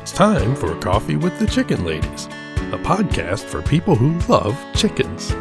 It's time for Coffee with the Chicken Ladies, a podcast for people who love chickens.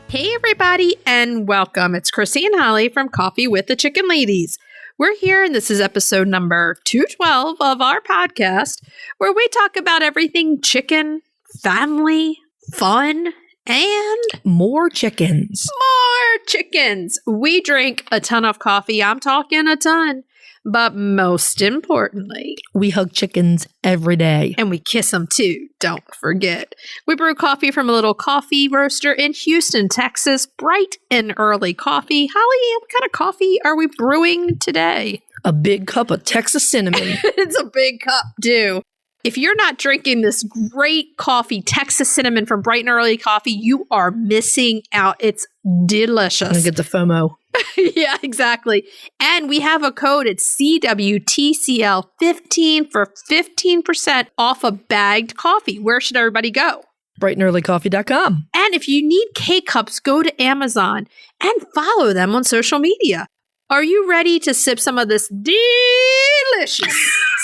Hey everybody, and welcome. It's Chrisie&Holly from Coffee with the Chicken Ladies. We're here, and this is episode number 212 of our podcast, where we talk about everything chicken, family, fun, and more chickens. More chickens. We drink a ton of coffee. I'm talking a ton. But most importantly, we hug chickens every day. And we kiss them too, don't forget. We brew coffee from a little coffee roaster in Houston, Texas. Bright and early coffee. Holly, what kind of coffee are we brewing today? A big cup of Texas cinnamon. It's a big cup, too. If you're not drinking this great coffee, Texas cinnamon from Bright and Early Coffee, you are missing out. It's delicious. I'm going to get the FOMO. Yeah, exactly. And we have a code. It's CWTCL 15 for 15% off a bagged coffee. Where should everybody go? BrightandEarlyCoffee.com. And if you need K-Cups, go to Amazon and follow them on social media. Are you ready to sip some of this delicious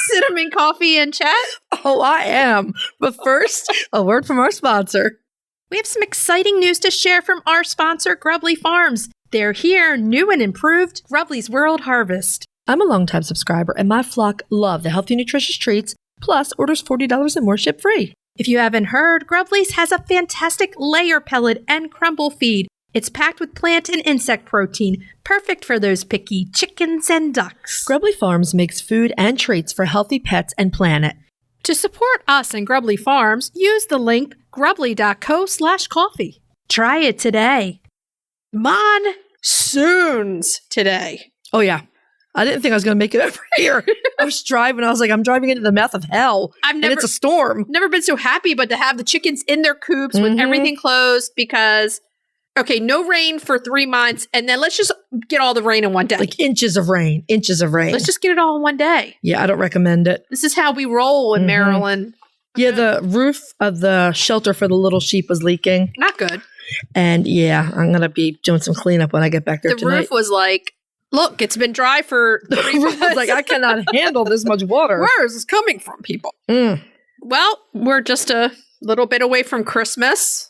cinnamon coffee and chat? Oh, I am. But first, a word from our sponsor. We have some exciting news to share from our sponsor, Grubbly Farms. They're here, new and improved, Grubbly's World Harvest. I'm a longtime subscriber, and my flock love the healthy, nutritious treats, plus orders $40 and more ship free. If you haven't heard, Grubbly's has a fantastic layer pellet and crumble feed. It's packed with plant and insect protein, perfect for those picky chickens and ducks. Grubbly Farms makes food and treats for healthy pets and planet. To support us and Grubbly Farms, use the link grubbly.co/coffee. Try it today. Monsoons today. Oh, yeah. I didn't think I was going to make it over here. I was driving. I was like, I'm driving into the mouth of hell. And it's a storm. Never been so happy, but to have the chickens in their coops with everything closed because, okay, no rain for 3 months. And then let's just get all the rain in one day. Like inches of rain. Let's just get it all in one day. Yeah, I don't recommend it. This is how we roll in Maryland. Yeah, the roof of the shelter for the little sheep was leaking. Not good. And yeah, I'm going to be doing some cleanup when I get back there tonight. The roof was like, look, it's been dry for 3 months. I was like, I cannot handle this much water. Where is this coming from, people? Well, we're just a little bit away from Christmas.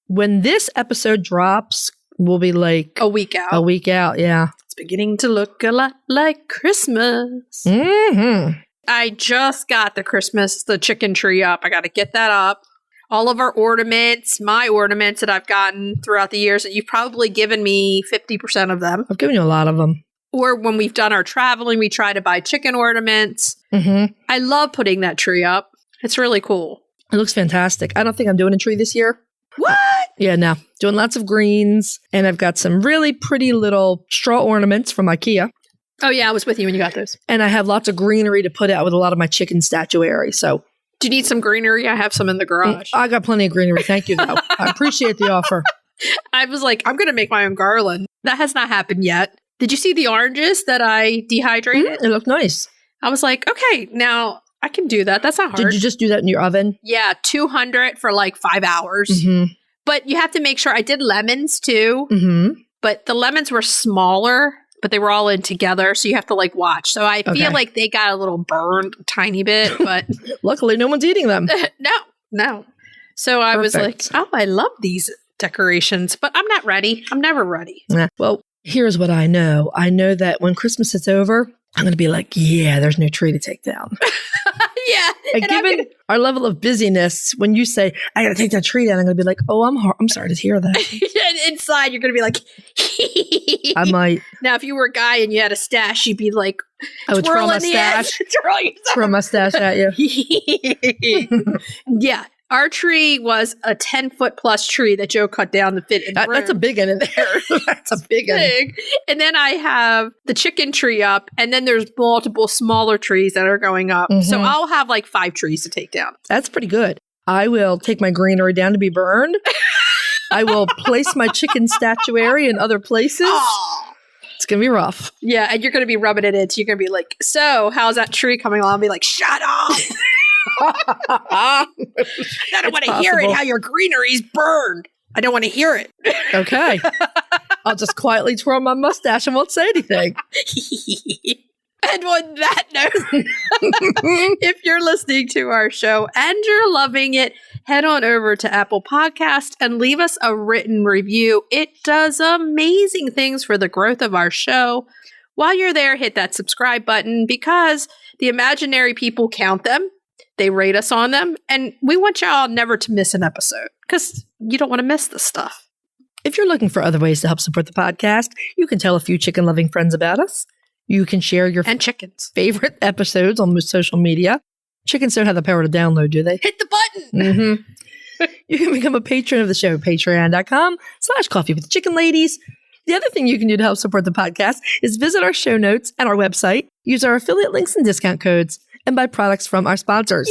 When this episode drops, we'll be like... A week out. A week out, yeah. It's beginning to look a lot like Christmas. I just got the chicken tree up. I got to get that up. All of our ornaments, my ornaments that I've gotten throughout the years, that you've probably given me 50% of them. I've given you a lot of them. Or when we've done our traveling, we try to buy chicken ornaments. I love putting that tree up. It's really cool. It looks fantastic. I don't think I'm doing a tree this year. What? Yeah, no. Doing lots of greens. And I've got some really pretty little straw ornaments from IKEA. Oh, yeah. I was with you when you got those. And I have lots of greenery to put out with a lot of my chicken statuary. So... Do you need some greenery? I have some in the garage. I got plenty of greenery. Thank you, though. I appreciate the offer. I was like, I'm going to make my own garland. That has not happened yet. Did you see the oranges that I dehydrated? It looked nice. I was like, okay, now I can do that. That's not hard. Did you just do that in your oven? Yeah, 200 for like 5 hours. But you have to make sure. I did lemons too. But the lemons were smaller, but they were all in together. So you have to like watch. So I feel like they got a little burned a tiny bit, but luckily no one's eating them. No. So I was like, oh, I love these decorations, but I'm not ready. I'm never ready. Well, here's what I know. I know that when Christmas is over, I'm going to be like, yeah, there's no tree to take down. Yeah. And given our level of busyness, when you say, I got to take that tree down, I'm going to be like, oh, I'm sorry to hear that. And inside, you're going to be like, I might. Now, if you were a guy and you had a stash, you'd be like, I would twirl my stash. Twirl my stash at you. Yeah. Our tree was a 10-foot plus tree that Joe cut down to fit in the room. That's a big one in there. That's a big one. And then I have the chicken tree up, and then there's multiple smaller trees that are going up. So I'll have like 5 trees to take down. That's pretty good. I will take my greenery down to be burned. I will place my chicken statuary in other places. Oh. It's going to be rough. Yeah, and you're going to be rubbing it in. So you're going to be like, so how's that tree coming along? I'll be like, shut up. I don't want to hear it, how your greenery's burned. I don't want to hear it. Okay. I'll just quietly twirl my mustache and won't say anything. And on that note, if you're listening to our show and you're loving it, head on over to Apple Podcast and leave us a written review. It does amazing things for the growth of our show. While you're there, hit that subscribe button because the imaginary people count them. They rate us on them. And we want y'all never to miss an episode because you don't want to miss this stuff. If you're looking for other ways to help support the podcast, you can tell a few chicken-loving friends about us. You can share your and chickens favorite episodes on social media. Chickens don't have the power to download, do they? Hit the button! Mm-hmm. You can become a patron of the show, patreon.com/coffee with the chicken ladies. The other thing you can do to help support the podcast is visit our show notes and our website, use our affiliate links and discount codes, and buy products from our sponsors.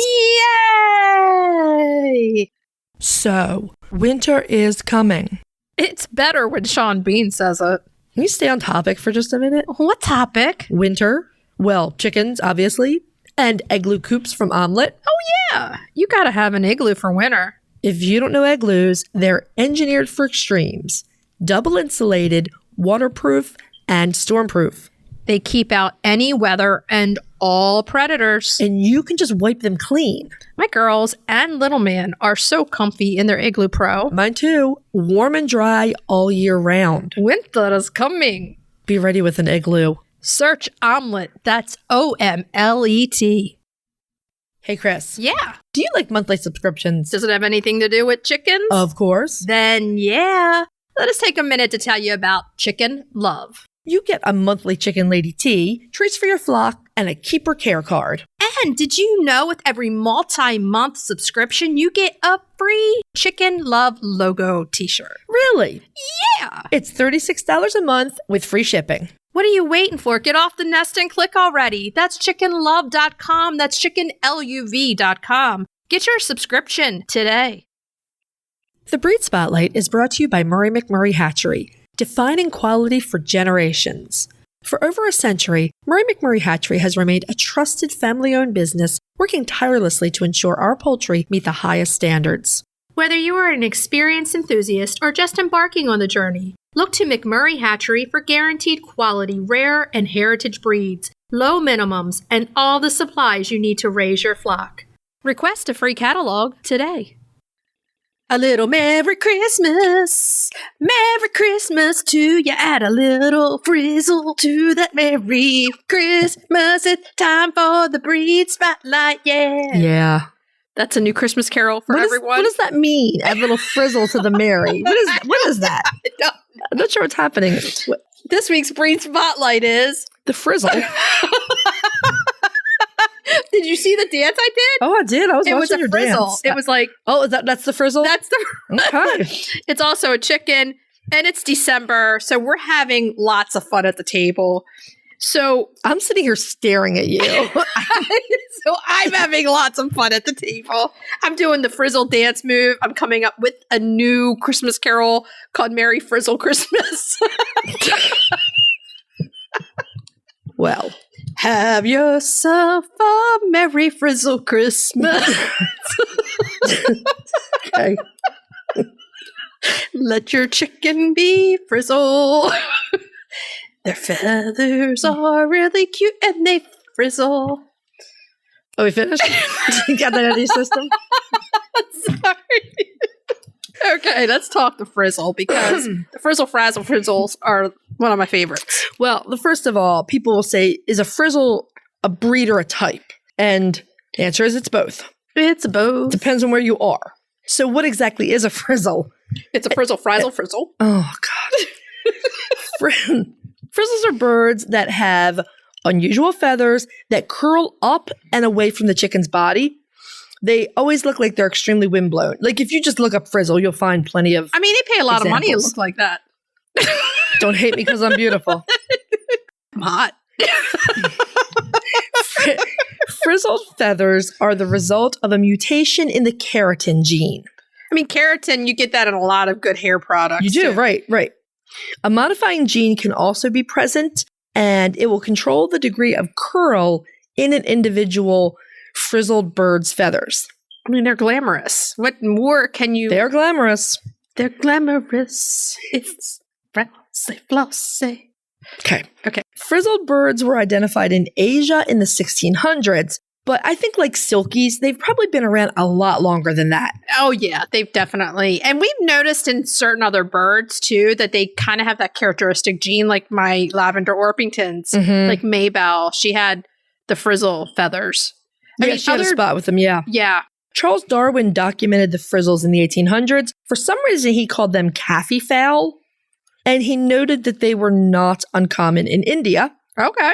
Yay! So, winter is coming. It's better when Sean Bean says it. Can you stay on topic for just a minute? What topic? Winter. Well, chickens, obviously, and igloo coops from Omelette. Oh, yeah. You got to have an igloo for winter. If you don't know igloos, they're engineered for extremes. Double insulated, waterproof, and stormproof. They keep out any weather and all predators. And you can just wipe them clean. My girls and little man are so comfy in their Igloo Pro. Mine too. Warm and dry all year round. Winter is coming. Be ready with an igloo. Search Omelette. That's OMLET. Hey, Chris. Yeah. Do you like monthly subscriptions? Does it have anything to do with chickens? Of course. Then yeah. Let us take a minute to tell you about Chicken Love. You get a monthly Chicken Lady tee, treats for your flock, and a keeper care card. And did you know with every multi-month subscription, you get a free Chicken Love logo t-shirt? Really? Yeah. It's $36 a month with free shipping. What are you waiting for? Get off the nest and click already. That's chickenlove.com. That's chickenluv.com. Get your subscription today. The Breed Spotlight is brought to you by Murray McMurray Hatchery, defining quality for generations. For over a century, Murray McMurray Hatchery has remained a trusted family-owned business, working tirelessly to ensure our poultry meet the highest standards. Whether you are an experienced enthusiast or just embarking on the journey, look to McMurray Hatchery for guaranteed quality, rare and heritage breeds, low minimums, and all the supplies you need to raise your flock. Request a free catalog today. A little Merry Christmas to you. Add a little frizzle to that Merry Christmas. It's time for the Breed Spotlight, yeah. Yeah. That's a new Christmas carol for everyone. What does that mean? Add a little frizzle to the Mary. What is that? I'm not sure what's happening. This week's Breed Spotlight is the frizzle. Did you see the dance I did? Oh, I did. I was watching your frizzle. dance. It was like, oh, that's the frizzle? That's the okay. It's also a chicken, and it's December, so we're having lots of fun at the table. So I'm sitting here staring at you. So I'm having lots of fun at the table. I'm doing the frizzle dance move. I'm coming up with a new Christmas carol called Merry Frizzle Christmas. Well, have yourself a Merry Frizzle Christmas. Okay. Let your chicken be frizzle. Their feathers are really cute and they frizzle. Oh, we finished? You got that out of your system? Sorry. Okay, let's talk the frizzle because the frizzle frazzle frizzles are one of my favorites. Well, first of all, people will say, is a frizzle a breed or a type? And the answer is it's both. It's both. Depends on where you are. So what exactly is a frizzle? It's a frizzle frazzle frizzle. Oh, God. Frizzles are birds that have unusual feathers that curl up and away from the chicken's body. They always look like they're extremely windblown. Like if you just look up frizzle, you'll find plenty of I mean, they pay a lot of money to examples. look like that. Don't hate me because I'm beautiful. I'm hot. Frizzled feathers are the result of a mutation in the keratin gene. I mean, keratin, you get that in a lot of good hair products. You do, too. right. A modifying gene can also be present, and it will control the degree of curl in an individual frizzled bird's feathers. I mean, they're glamorous. What more can you... They're glamorous. They're glamorous. It's flossy. Okay. Frizzled birds were identified in Asia in the 1600s, but I think like silkies, they've probably been around a lot longer than that. Oh, yeah, they've definitely. And we've noticed in certain other birds, too, that they kind of have that characteristic gene, like my lavender Orpingtons, like Maybelle. She had the frizzle feathers. She had a spot with them, yeah. Yeah. Charles Darwin documented the frizzles in the 1800s. For some reason, he called them Kaffee fowl, and he noted that they were not uncommon in India. Okay.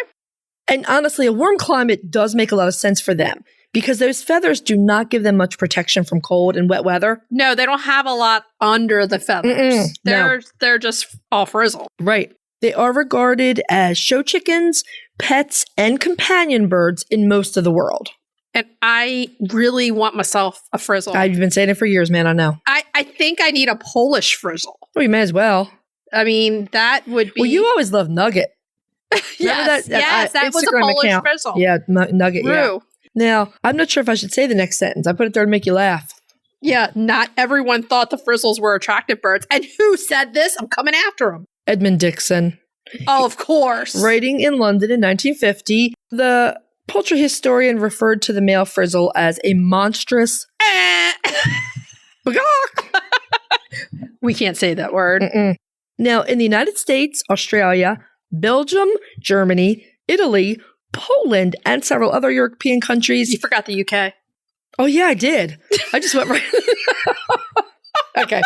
And honestly, a warm climate does make a lot of sense for them because those feathers do not give them much protection from cold and wet weather. No, they don't have a lot under the feathers. They're just all frizzle. Right. They are regarded as show chickens, pets, and companion birds in most of the world. And I really want myself a frizzle. I've been saying it for years, man. I know. I think I need a Polish frizzle. Well, you may as well. I mean, that would be... Well, you always loved Nugget. Yes, that was a Polish frizzle. Yeah, Nugget, Rue. yeah. Now, I'm not sure if I should say the next sentence. I put it there to make you laugh. Yeah, not everyone thought the frizzles were attractive birds. And who said this? I'm coming after them. Edmund Dixon. Oh, of course. Writing in London in 1950, the poultry historian referred to the male frizzle as a monstrous... We can't say that word. Now, in the United States, Australia, Belgium, Germany, Italy, Poland, and several other European countries. You forgot the UK. Oh, yeah, I did. I just went right. Okay.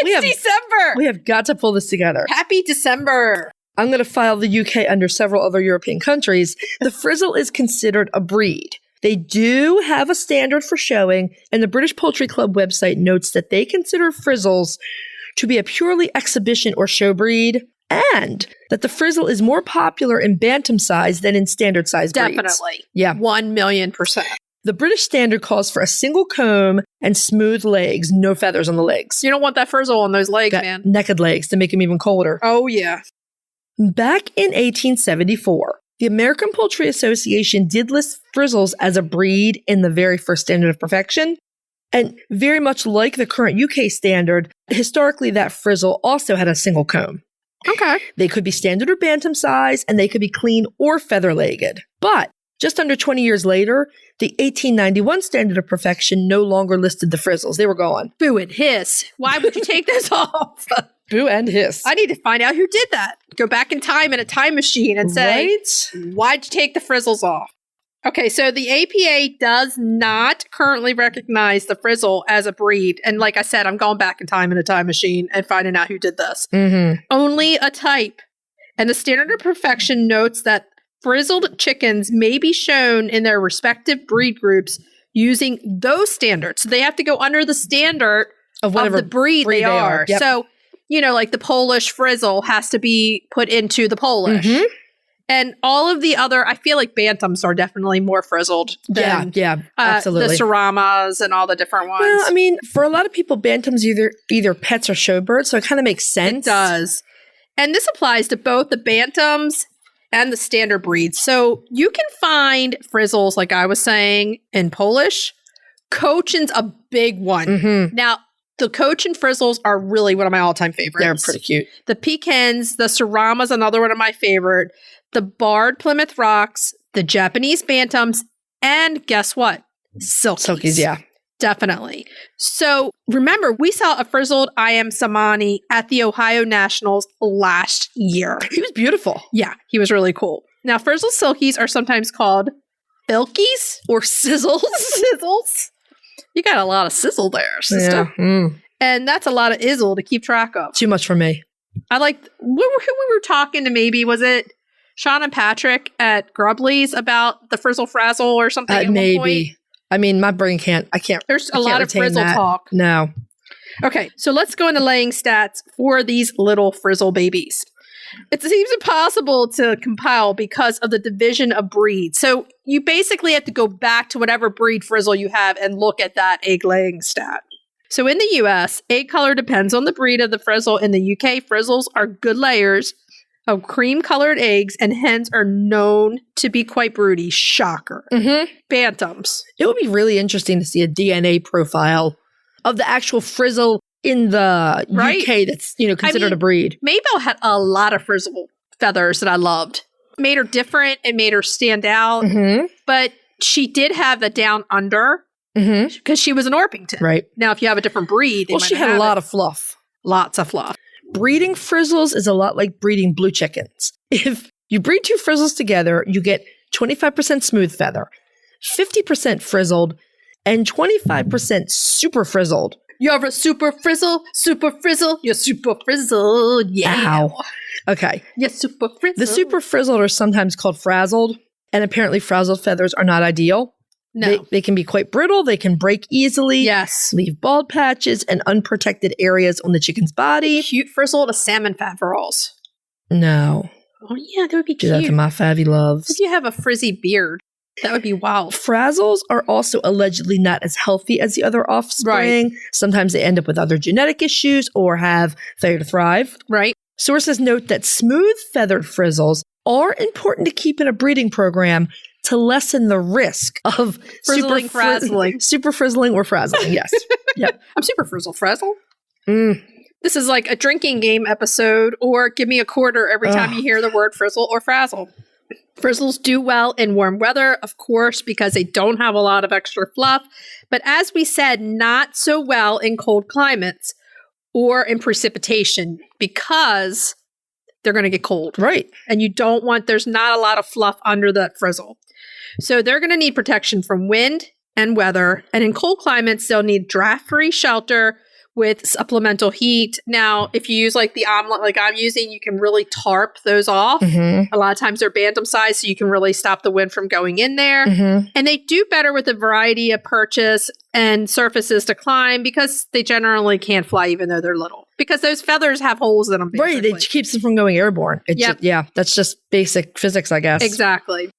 December. We have got to pull this together. Happy December. I'm going to file the UK under several other European countries. The frizzle is considered a breed. They do have a standard for showing, and the British Poultry Club website notes that they consider frizzles to be a purely exhibition or show breed, and that the frizzle is more popular in bantam size than in standard size breeds. Definitely. Yeah. 1,000,000%. The British standard calls for a single comb and smooth legs, no feathers on the legs. You don't want that frizzle on those legs, man. Naked legs to make them even colder. Oh, yeah. Back in 1874, the American Poultry Association did list frizzles as a breed in the very first standard of perfection. And very much like the current UK standard, historically that frizzle also had a single comb. Okay. They could be standard or bantam size, and they could be clean or feather-legged. But just under 20 years later, the 1891 standard of perfection no longer listed the frizzles. They were gone. Boo and hiss. Why would you take this off? Boo and hiss. I need to find out who did that. Go back in time in a time machine and say, Why'd you take the frizzles off? Okay, so the APA does not currently recognize the frizzle as a breed. And like I said, I'm going back in time in a time machine and finding out who did this. Only a type. And the standard of perfection notes that frizzled chickens may be shown in their respective breed groups using those standards. So they have to go under the standard of the breed they are. Yep. So, like the Polish frizzle has to be put into the Polish. And all of the other, I feel like bantams are definitely more frizzled than absolutely. The Saramas and all the different ones. Well, I mean, for a lot of people, bantams either pets or show birds, so it kind of makes sense. It does. And this applies to both the bantams and the standard breeds. So you can find frizzles, like I was saying, in Polish. Cochin's a big one. Now, the Cochin frizzles are really one of my all-time favorites. They're pretty cute. The pecans, the Saramas, another one of my favorite. The barred Plymouth Rocks, the Japanese bantams, and guess what? Silkies. Yeah. Definitely. So remember, we saw a frizzled I.M. Samani at the Ohio Nationals last year. He was beautiful. Yeah, he was really cool. Now, frizzled silkies are sometimes called filkies or sizzles. Sizzles. You got a lot of sizzle there, sister. Yeah. And that's a lot of izzle to keep track of. Too much for me. I like, who we were talking to maybe, was it Sean and Patrick at Grubley's about the frizzle frazzle or something at maybe. one point? I mean, my brain can't. There's a lot of frizzle talk. No. Okay, so let's go into laying stats for these little frizzle babies. It seems impossible to compile because of the division of breeds. So you basically have to go back to whatever breed frizzle you have and look at that egg laying stat. So in the US, egg color depends on the breed of the frizzle. In the UK, frizzles are good layers of cream-colored eggs, and hens are known to be quite broody. Shocker. Bantams. It would be really interesting to see a DNA profile of the actual frizzle in the UK that's, considered a breed. Maybelle had a lot of frizzle feathers that I loved. It made her different. It made her stand out. But she did have the down under because she was an Orpington. Right. Now, if you have a different breed, Well, she had a lot of fluff. Lots of fluff. Breeding frizzles is a lot like breeding blue chickens. If you breed two frizzles together, you get 25% smooth feather, 50% frizzled, and 25% super frizzled. You're a super frizzle, you're super frizzled, yeah. Ow. Okay. You're super frizzled. The super frizzled are sometimes called frazzled, and apparently frazzled feathers are not ideal. No. They can be quite brittle, they can break easily, Yes. leave bald patches and unprotected areas on the chicken's body. Cute frizzled a salmon fat overalls. No. Oh, yeah, that would be Do cute. that to my favy loves. If you have a frizzy beard, that would be wild. Frazzles are also allegedly not as healthy as the other offspring. Right. Sometimes they end up with other genetic issues or have failure to thrive. Right? Sources note that smooth feathered frizzles are important to keep in a breeding program to lessen the risk of Frizzling, frazzling. super frizzling or frazzling. Yes. Yep. I'm super frazzle. This is like a drinking game episode, or give me a quarter every time you hear the word frizzle or frazzle. Frizzles do well in warm weather, of course, because they don't have a lot of extra fluff. But as we said, not so well in cold climates or in precipitation because they're going to get cold. Right. And you don't want, there's not a lot of fluff under that frizzle. So they're going to need protection from wind and weather. And in cold climates, they'll need draft-free shelter with supplemental heat. Now, if you use like the omelet like I'm using, you can really tarp those off. A lot of times they're bantam size, so you can really stop the wind from going in there. And they do better with a variety of perches and surfaces to climb because they generally can't fly even though they're little. Because those feathers have holes in them. Basically. Right. It keeps them from going airborne. Yeah. That's just basic physics, I guess. Exactly.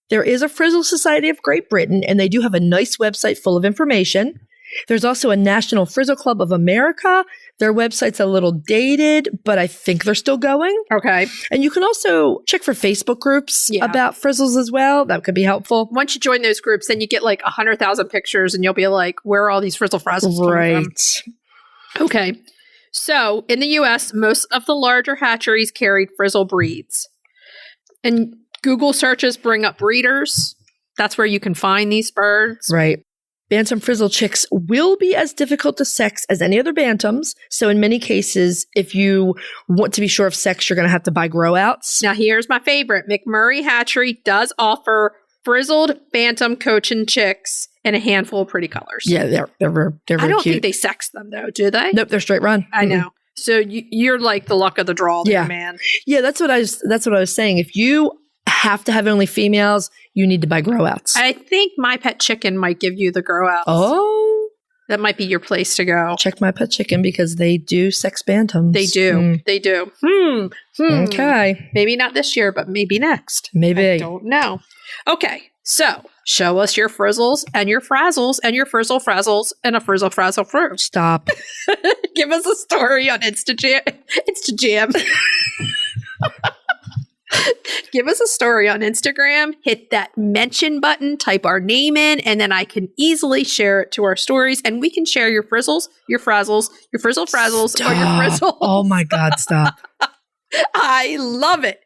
There is a Frizzle Society of Great Britain, and they do have a nice website full of information. There's also a National Frizzle Club of America. Their website's a little dated, but I think they're still going. Okay. And you can also check for Facebook groups about frizzles as well. That could be helpful. Once you join those groups, then you get like 100,000 pictures and you'll be like, where are all these frizzle frazzles coming from? Okay. So in the US, most of the larger hatcheries carried frizzle breeds. And Google searches bring up breeders. That's where you can find these birds. Right. Bantam frizzle chicks will be as difficult to sex as any other bantams. So in many cases, if you want to be sure of sex, you're going to have to buy grow outs. Now here's my favorite. McMurray Hatchery does offer frizzled bantam cochin chicks in a handful of pretty colors. Yeah, they're very I don't cute. think they sex them though, do they? Nope, they're straight run. I know. So you're like the luck of the draw there, man. Yeah, that's what I was saying. If you have to have only females, you need to buy grow outs. I think My Pet Chicken might give you the grow outs. Oh. That might be your place to go. Check My Pet Chicken because they do sex bantams. They do. They do. Okay. Maybe not this year, but maybe next. Maybe. I don't know. Okay. So show us your frizzles and your frazzles and your frizzle frazzles and a frizzle frazzle fruit. Stop. Give us a story on Instagram. Give us a story on Instagram, hit that mention button, type our name in, and then I can easily share it to our stories and we can share your frizzles, your frazzles, your frizzle frazzles, or your frizzles. Oh my God, stop. I love it.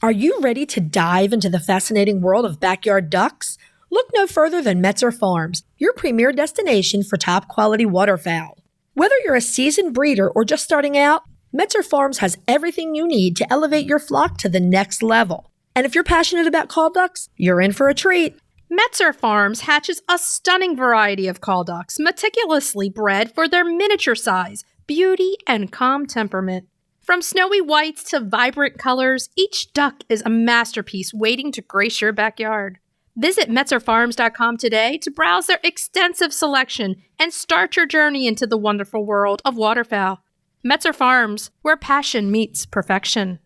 Are you ready to dive into the fascinating world of backyard ducks? Look no further than Metzer Farms, your premier destination for top quality waterfowl. Whether you're a seasoned breeder or just starting out, Metzer Farms has everything you need to elevate your flock to the next level. And if you're passionate about call ducks, you're in for a treat. Metzer Farms hatches a stunning variety of call ducks, meticulously bred for their miniature size, beauty, and calm temperament. From snowy whites to vibrant colors, each duck is a masterpiece waiting to grace your backyard. Visit MetzerFarms.com today to browse their extensive selection and start your journey into the wonderful world of waterfowl. Metzer Farms, where passion meets perfection.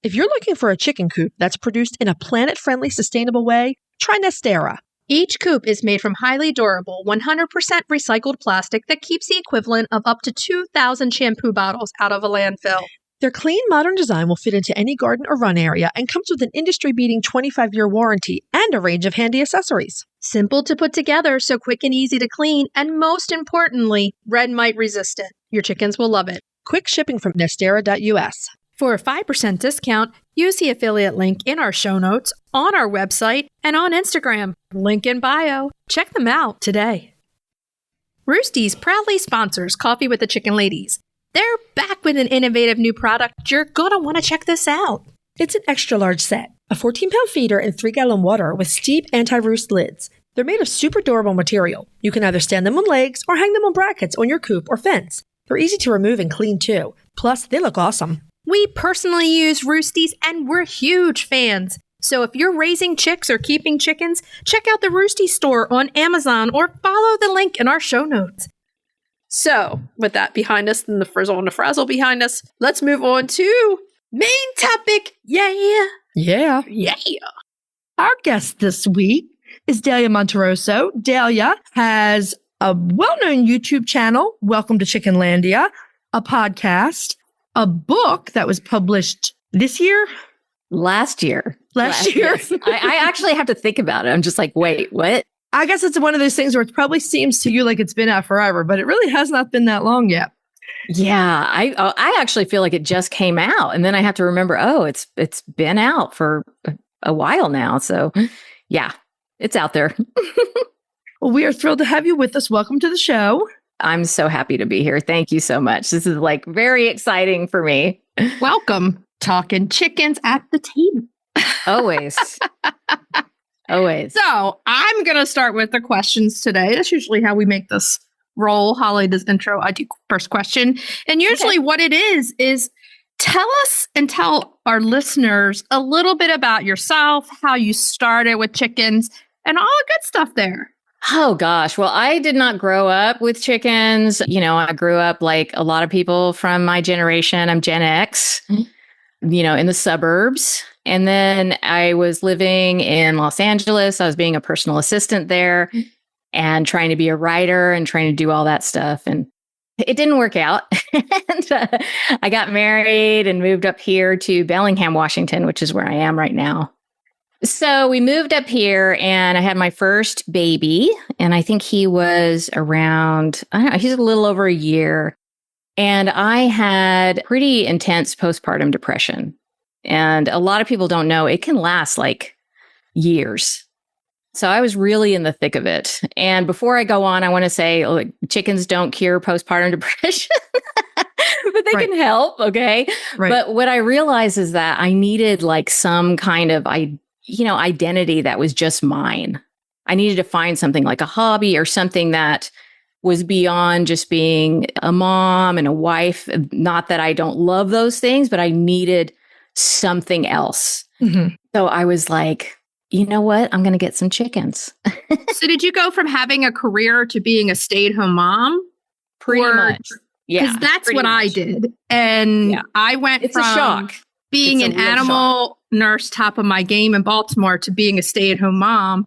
If you're looking for a chicken coop that's produced in a planet-friendly, sustainable way, try Nestera. Each coop is made from highly durable, 100% recycled plastic that keeps the equivalent of up to 2,000 shampoo bottles out of a landfill. Their clean, modern design will fit into any garden or run area and comes with an industry-beating 25-year warranty and a range of handy accessories. Simple to put together, so quick and easy to clean, and most importantly, red mite resistant. Your chickens will love it. Quick shipping from Nestera US. For a 5% discount, use the affiliate link in our show notes, on our website, and on Instagram. Link in bio. Check them out today. Roosty's proudly sponsors Coffee with the Chicken Ladies. They're back with an innovative new product. You're going to want to check this out. It's an extra large set, a 14-pound feeder and 3-gallon water with steep anti-roost lids. They're made of super durable material. You can either stand them on legs or hang them on brackets on your coop or fence. They're easy to remove and clean too. Plus, they look awesome. We personally use Roosties and we're huge fans. So if you're raising chicks or keeping chickens, check out the Roosty store on Amazon or follow the link in our show notes. So, with that behind us and the frizzle and the frazzle behind us, let's move on to main topic. Yeah. Yeah. Yeah. Our guest this week is Dalia Monterroso. Dalia has a well-known YouTube channel, Welcome to Chickenlandia, a podcast, a book that was published this year? Last year. Last year. Yes. I actually have to think about it. I'm just like, wait, what? I guess it's one of those things where it probably seems to you like it's been out forever, but it really has not been that long yet. Yeah, I actually feel like it just came out, and then I have to remember, it's been out for a while now. So, yeah, it's out there. Well, we are thrilled to have you with us. Welcome to the show. I'm so happy to be here. Thank you so much. This is like very exciting for me. Welcome. Talking chickens at the table. Always. Always. So I'm going to start with the questions today. That's usually how we make this roll. Holly does intro. I do first question. And usually what it is tell us and tell our listeners a little bit about yourself, how you started with chickens, and all the good stuff there. Oh, gosh. Well, I did not grow up with chickens. You know, I grew up like a lot of people from my generation. I'm Gen X, you know, in the suburbs. And then I was living in Los Angeles. I was being a personal assistant there and trying to be a writer and trying to do all that stuff. And it didn't work out. And I got married and moved up here to Bellingham, Washington, which is where I am right now. So we moved up here and I had my first baby. And I think he was around, I don't know, he's a little over a year. And I had pretty intense postpartum depression. And a lot of people don't know it can last like years. So I was really in the thick of it. And before I go on, I want to say like, chickens don't cure postpartum depression, but they can help. Okay. Right. But what I realized is that I needed like some kind of, identity that was just mine. I needed to find something like a hobby or something that was beyond just being a mom and a wife. Not that I don't love those things, but I needed something else. Mm-hmm. So I was like, you know what? I'm going to get some chickens. So did you go from having a career to being a stay-at-home mom? Pretty much. Yeah. Because that's what I did. And I went from a shock. Being an animal nurse, top of my game in Baltimore, to being a stay-at-home mom.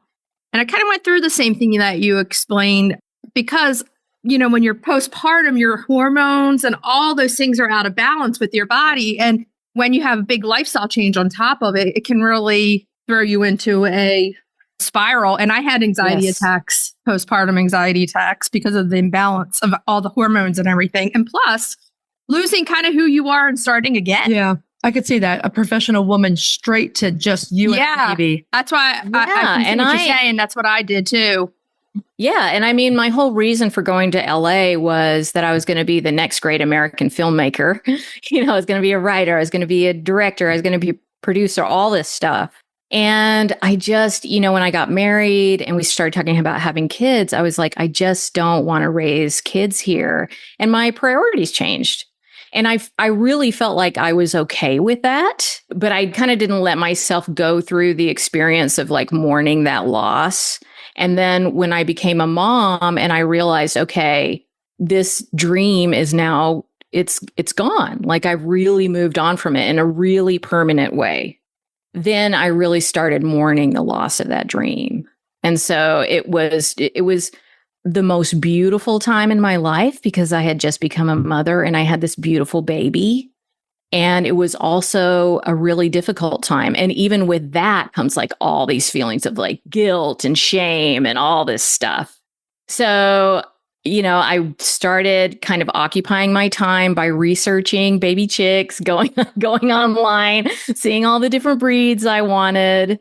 And I kind of went through the same thing that you explained because, you know, when you're postpartum, your hormones and all those things are out of balance with your body. And when you have a big lifestyle change on top of it, it can really throw you into a spiral. And I had anxiety attacks, postpartum anxiety attacks, because of the imbalance of all the hormones and everything. And plus, losing kind of who you are and starting again. Yeah. I could see that. A professional woman straight to just you and the baby. That's why I can see what you're saying. That's what I did too. Yeah. And I mean, my whole reason for going to LA was that I was going to be the next great American filmmaker. You know, I was going to be a writer. I was going to be a director. I was going to be a producer, all this stuff. And I just, you know, when I got married and we started talking about having kids, I was like, I just don't want to raise kids here. And my priorities changed. And I really felt like I was okay with that, but I kind of didn't let myself go through the experience of like mourning that loss. And then when I became a mom and I realized, okay, this dream is now, it's gone. Like I've really moved on from it in a really permanent way. Then I really started mourning the loss of that dream. And so it was the most beautiful time in my life because I had just become a mother and I had this beautiful baby. And it was also a really difficult time. And even with that comes like all these feelings of like guilt and shame and all this stuff. So I started kind of occupying my time by researching baby chicks, going online, seeing all the different breeds I wanted.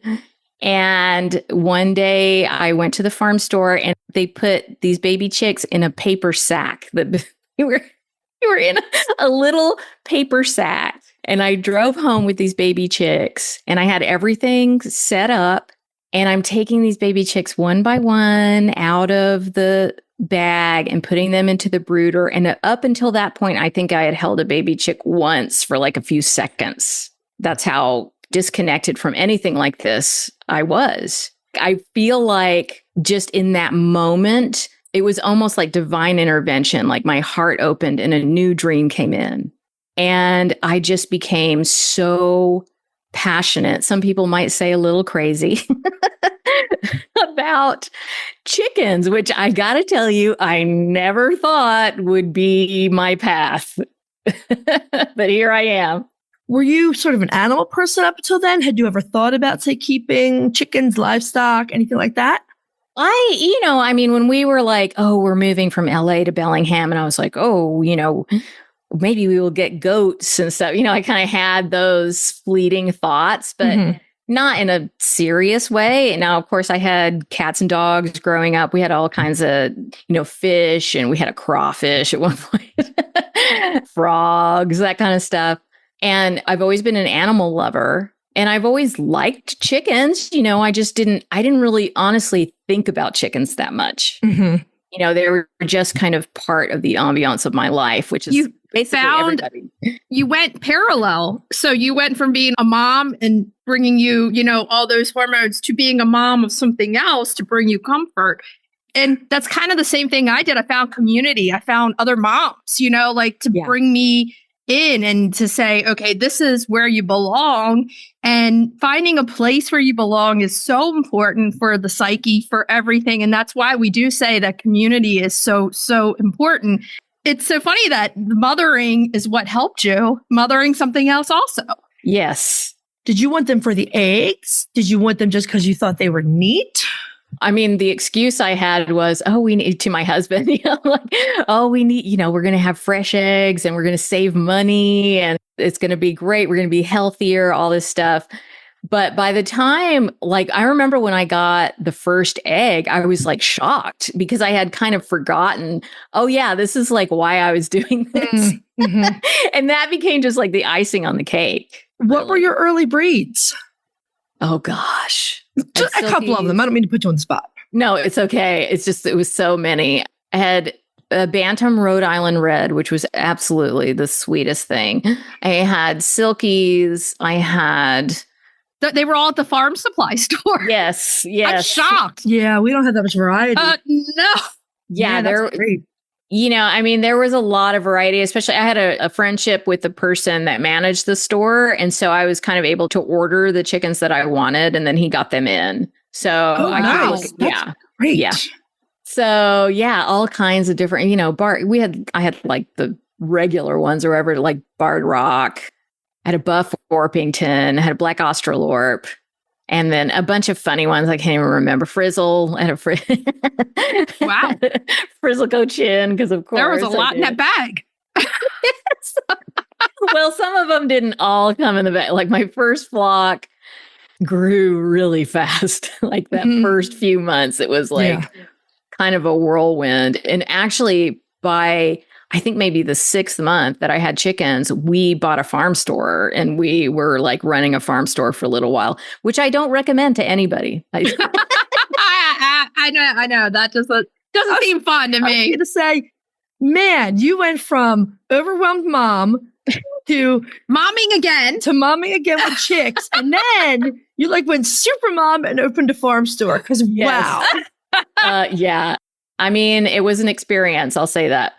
And one day I went to the farm store and they put these baby chicks in a paper sack. That you were in a little paper sack. And I drove home with these baby chicks and I had everything set up. And I'm taking these baby chicks one by one out of the bag and putting them into the brooder. And up until that point, I think I had held a baby chick once for like a few seconds. That's how disconnected from anything like this I was. I feel like just in that moment, it was almost like divine intervention. Like my heart opened and a new dream came in. And I just became so passionate. Some people might say a little crazy about chickens, which I got to tell you, I never thought would be my path. But here I am. Were you sort of an animal person up until then? Had you ever thought about, say, keeping chickens, livestock, anything like that? When we were like, oh, we're moving from LA to Bellingham, and I was like, oh, maybe we will get goats and stuff. I kind of had those fleeting thoughts, but not in a serious way. Now, of course, I had cats and dogs growing up. We had all kinds of, fish, and we had a crawfish at one point, frogs, that kind of stuff. And I've always been an animal lover, and I've always liked chickens. I didn't really honestly think about chickens that much. They were just kind of part of the ambiance of my life, which is basically everybody. You went parallel. So you went from being a mom and bringing you, all those hormones to being a mom of something else to bring you comfort. And that's kind of the same thing I did. I found community. I found other moms, to bring me in and to say, okay, this is where you belong. And finding a place where you belong is so important for the psyche, for everything. And that's why we do say that community is so, so important. It's so funny that mothering is what helped you, mothering something else also. Yes. Did you want them for the eggs? Did you want them just because you thought they were neat? The excuse I had was, we need to my husband, we need, we're going to have fresh eggs and we're going to save money and it's going to be great. We're going to be healthier, all this stuff. But by the time, I remember when I got the first egg, I was shocked because I had kind of forgotten, this is why I was doing this. And that became just the icing on the cake. What were your early breeds? Oh, gosh. Just a couple of them. I don't mean to put you on the spot. No, it's okay. It's just, it was so many. I had a Bantam Rhode Island Red, which was absolutely the sweetest thing. I had Silkies. I had... They were all at the farm supply store. Yes. I'm shocked. Yeah, we don't have that much variety. No. Yeah, that's great. There was a lot of variety, especially I had a friendship with the person that managed the store. And so I was kind of able to order the chickens that I wanted and then he got them in. So nice. That's great. Yeah. So all kinds of different, I had the regular ones or whatever, like Barred Rock. I had a Buff Orpington, I had a Black Australorp. And then a bunch of funny ones I can't even remember. Frizzle. I had a Wow. Frizzle Cochin, because of course. There was a lot in that bag. Well, some of them didn't all come in the bag. My first flock grew really fast. That first few months, it was kind of a whirlwind. And actually, by I think maybe the 6th month that I had chickens, we bought a farm store and we were running a farm store for a little while, which I don't recommend to anybody. I know. That just doesn't seem fun to me. I was going to say, man, you went from overwhelmed mom to momming again with chicks. And then you went super mom and opened a farm store because wow. Yeah. It was an experience. I'll say that.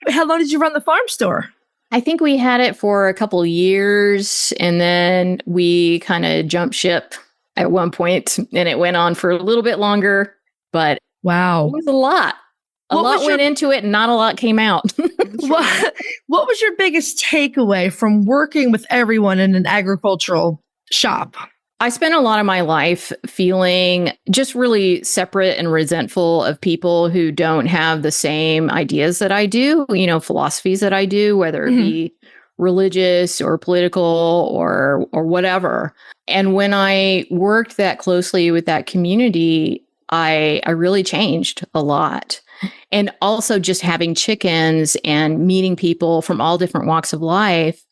How long did you run the farm store? I think we had it for a couple of years and then we kind of jumped ship at one point and it went on for a little bit longer, but wow, it was a lot. A lot went into it and not a lot came out. What was your biggest takeaway from working with everyone in an agricultural shop? I spent a lot of my life feeling just really separate and resentful of people who don't have the same ideas that I do, philosophies that I do, whether it be religious or political or whatever. And when I worked that closely with that community, I really changed a lot. And also just having chickens and meeting people from all different walks of life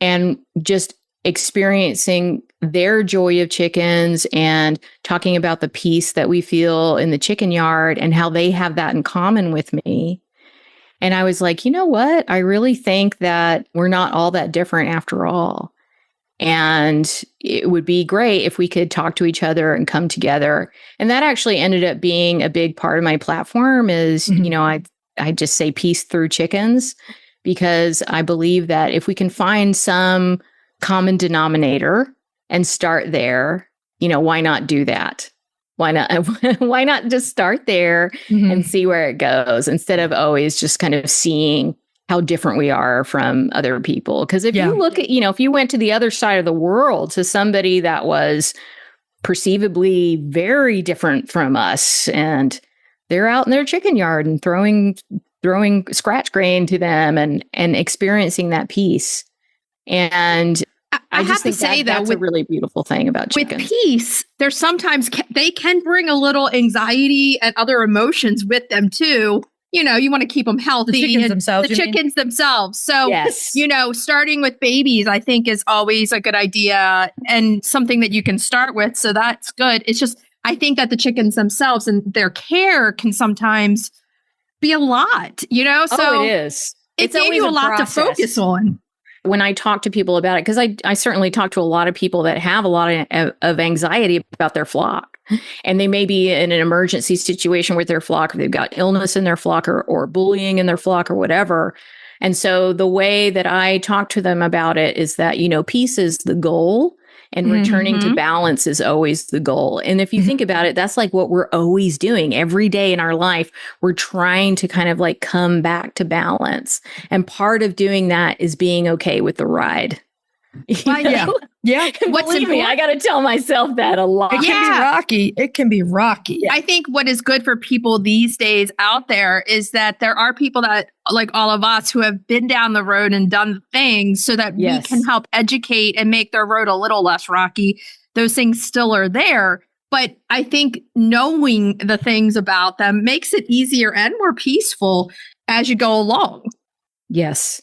and just experiencing their joy of chickens and talking about the peace that we feel in the chicken yard and how they have that in common with me. And I was like, you know what? I really think that we're not all that different after all. And it would be great if we could talk to each other and come together. And that actually ended up being a big part of my platform is, I just say peace through chickens, because I believe that if we can find some common denominator and start there, why not do that? Why not just start there and see where it goes instead of always just kind of seeing how different we are from other people. Because if you look at, if you went to the other side of the world to somebody that was perceivably very different from us and they're out in their chicken yard and throwing scratch grain to them and experiencing that peace. And I just think that's a really beautiful thing about chicken. With peace, there's sometimes they can bring a little anxiety and other emotions with them too. You want to keep them healthy. The chickens themselves. The chickens themselves. So, yes. Starting with babies, I think is always a good idea and something that you can start with. So that's good. It's just, I think that the chickens themselves and their care can sometimes be a lot, So it is. It gave you a lot to focus on. When I talk to people about it, because I certainly talk to a lot of people that have a lot of anxiety about their flock. And they may be in an emergency situation with their flock, or they've got illness in their flock or bullying in their flock or whatever. And so the way that I talk to them about it is that, peace is the goal and returning to balance is always the goal. And if you think about it, that's like what we're always doing every day in our life. We're trying to kind of like come back to balance. And part of doing that is being okay with the ride. Yeah. Believe me, I got to tell myself that a lot. It can be rocky. I think what is good for people these days out there is that there are people that, like all of us, who have been down the road and done things so that we can help educate and make their road a little less rocky. Those things still are there. But I think knowing the things about them makes it easier and more peaceful as you go along. Yes.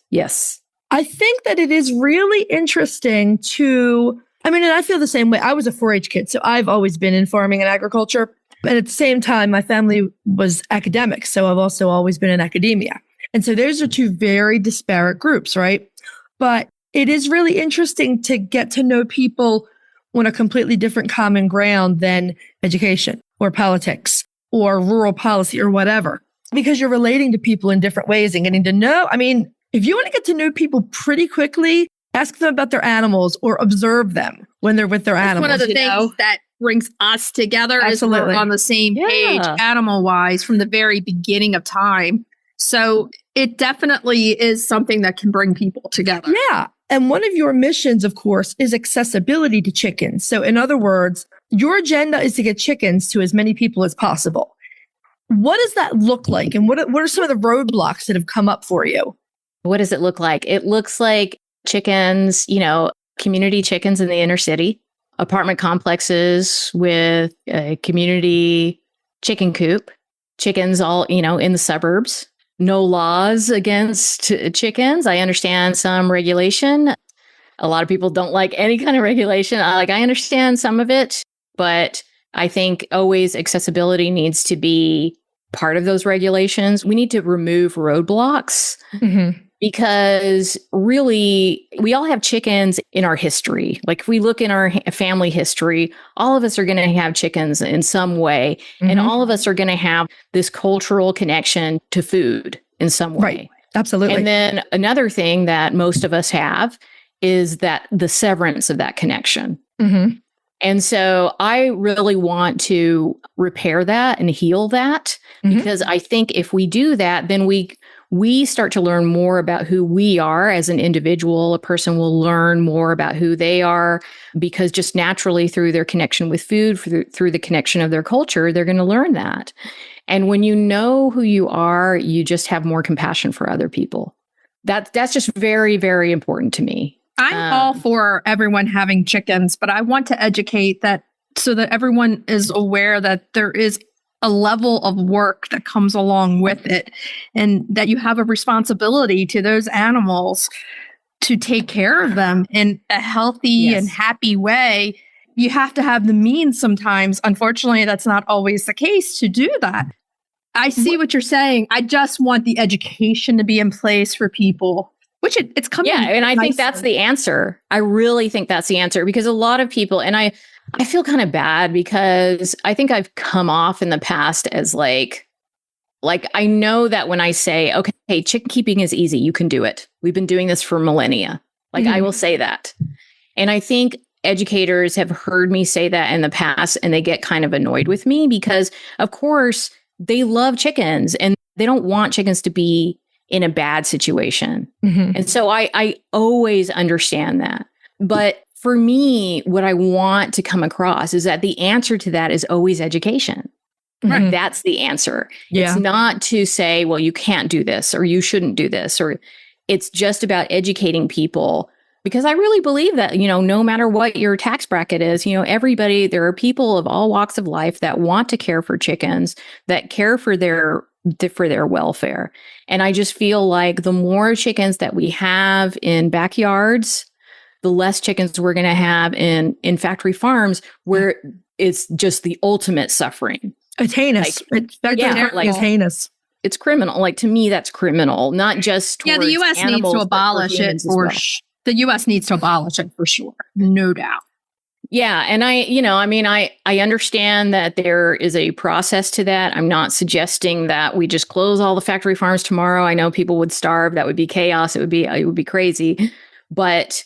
I think that it is really interesting and I feel the same way. I was a 4-H kid, so I've always been in farming and agriculture. But at the same time, my family was academic, so I've also always been in academia. And so those are two very disparate groups, right? But it is really interesting to get to know people on a completely different common ground than education or politics or rural policy or whatever, because you're relating to people in different ways and getting to know. If you want to get to know people pretty quickly, ask them about their animals or observe them when they're with their animals. One of the things that brings us together is we're on the same page animal-wise from the very beginning of time. So it definitely is something that can bring people together. Yeah. And one of your missions, of course, is accessibility to chickens. So in other words, your agenda is to get chickens to as many people as possible. What does that look like? And what are some of the roadblocks that have come up for you? What does it look like? It looks like chickens, community chickens in the inner city, apartment complexes with a community chicken coop, chickens all, in the suburbs, no laws against chickens. I understand some regulation. A lot of people don't like any kind of regulation. I understand some of it, but I think always accessibility needs to be part of those regulations. We need to remove roadblocks. Because really, we all have chickens in our history. Like if we look in our family history, all of us are going to have chickens in some way. And all of us are going to have this cultural connection to food in some way. Right. Absolutely. And then another thing that most of us have is that the severance of that connection. And so I really want to repair that and heal that, because I think if we do that, then we we start to learn more about who we are as an individual. A person will learn more about who they are because just naturally through their connection with food, through the connection of their culture, they're going to learn that. And when you know who you are, you just have more compassion for other people. That's just very, very important to me. I'm all for everyone having chickens, but I want to educate that so that everyone is aware that there is a level of work that comes along with it, and that you have a responsibility to those animals to take care of them in a healthy and happy way. You have to have the means sometimes. Unfortunately, that's not always the case to do that. I see what you're saying. I just want the education to be in place for people, which it's coming. Yeah, and I think that's the answer. I really think that's the answer, because a lot of people, and I feel kind of bad because I think I've come off in the past as like I know that when I say, okay, chicken keeping is easy, you can do it. We've been doing this for millennia. I will say that. And I think educators have heard me say that in the past, and they get kind of annoyed with me because, of course, they love chickens and they don't want chickens to be in a bad situation. And so I always understand that. But for me, what I want to come across is that the answer to that is always education. Right. That's the answer. Yeah. It's not to say, well, you can't do this or you shouldn't do this, or it's just about educating people. Because I really believe that, no matter what your tax bracket is, there are people of all walks of life that want to care for chickens, that care for their welfare. And I just feel like the more chickens that we have in backyards, the less chickens we're going to have in factory farms where it's just the ultimate suffering. It's heinous. It's heinous. It's criminal. To me, that's criminal, not just towards the U.S. needs to abolish it for the U.S. needs to abolish it for sure. No doubt. Yeah. And I understand that there is a process to that. I'm not suggesting that we just close all the factory farms tomorrow. I know people would starve. That would be chaos. It would be crazy. But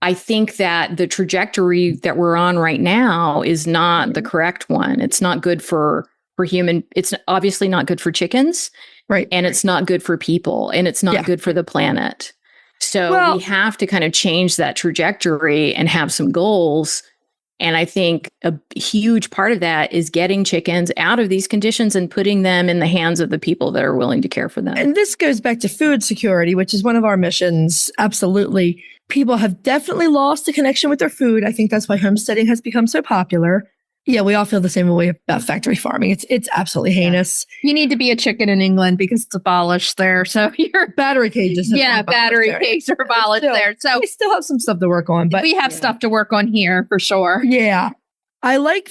I think that the trajectory that we're on right now is not the correct one. It's not good for human. It's obviously not good for chickens. Right. And it's not good for people. And it's not good for the planet. So we have to kind of change that trajectory and have some goals. And I think a huge part of that is getting chickens out of these conditions and putting them in the hands of the people that are willing to care for them. And this goes back to food security, which is one of our missions. Absolutely. People have definitely lost the connection with their food. I think that's why homesteading has become so popular. Yeah, we all feel the same way about factory farming. It's absolutely heinous. You need to be a chicken in England because it's abolished there. So your battery cages. Battery cages are abolished there. So we still have some stuff to work on, but we have stuff to work on here for sure. Yeah. I like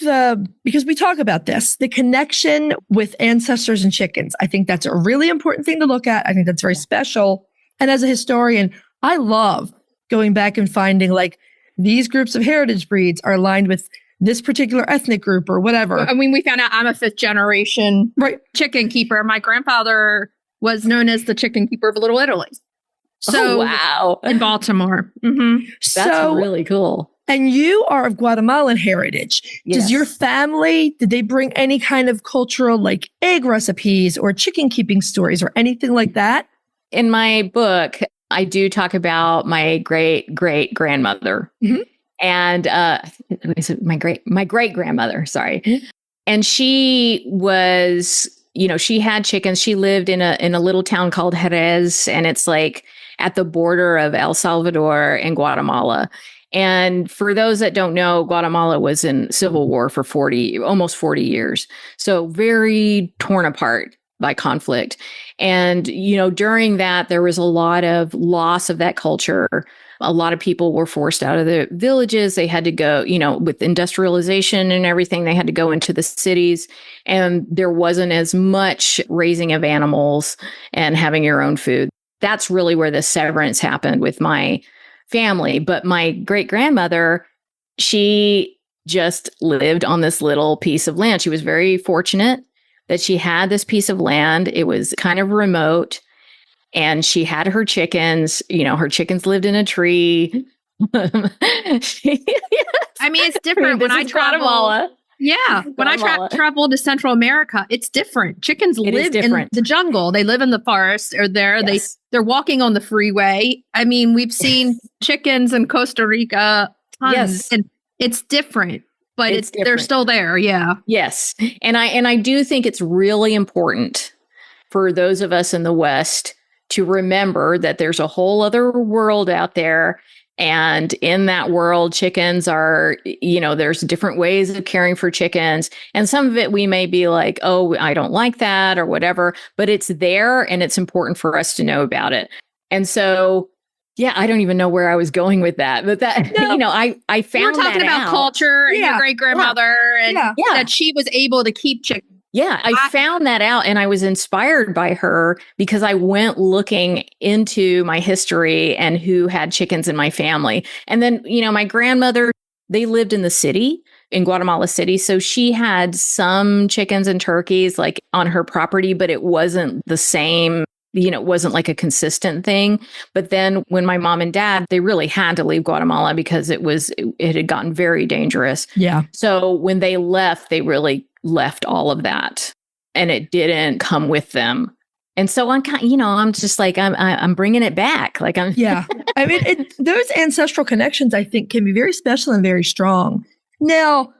because we talk about this, the connection with ancestors and chickens. I think that's a really important thing to look at. I think that's very special. And as a historian, I love going back and finding these groups of heritage breeds are aligned with this particular ethnic group or whatever. I mean, we found out I'm a 5th generation chicken keeper. My grandfather was known as the chicken keeper of Little Italy. So, wow. In Baltimore. That's really cool. And you are of Guatemalan heritage. Yes. Does your family, did they bring any kind of cultural egg recipes or chicken keeping stories or anything like that? In my book, I do talk about my great-great-grandmother. And my great grandmother, sorry. And she was, she had chickens. She lived in a little town called Jerez, and it's at the border of El Salvador and Guatemala. And for those that don't know, Guatemala was in civil war for almost 40 years. So very torn apart by conflict. And, during that, there was a lot of loss of that culture. A lot of people were forced out of the villages. They had to go, with industrialization and everything, they had to go into the cities. And there wasn't as much raising of animals and having your own food. That's really where the severance happened with my family. But my great-grandmother, she just lived on this little piece of land. She was very fortunate that she had this piece of land. It was kind of remote. And she had her chickens, her chickens lived in a tree. I mean, it's different when I travel. Yeah. When I travel to Central America, it's different. Chickens live in the jungle. They live in the forest or they're walking on the freeway. I mean, we've seen chickens in Costa Rica tons and it's different, but they're still there. Yeah. Yes. And I do think it's really important for those of us in the West to remember that there's a whole other world out there. And in that world, chickens are, there's different ways of caring for chickens. And some of it we may be like, oh, I don't like that or whatever, but it's there and it's important for us to know about it. And so, yeah, I don't even know where I was going with that, but I found that We're talking about culture and your great grandmother and that she was able to keep chickens. Yeah, I found that out and I was inspired by her because I went looking into my history and who had chickens in my family. And then, my grandmother, they lived in the city, in Guatemala City. So she had some chickens and turkeys like on her property, but it wasn't the same. It wasn't like a consistent thing. But then when my mom and dad, they really had to leave Guatemala because it had gotten very dangerous. Yeah. So when they left, they really left all of that and it didn't come with them. And so I'm just like, I'm bringing it back. Like yeah. I mean, those ancestral connections, I think, can be very special and very strong. Now,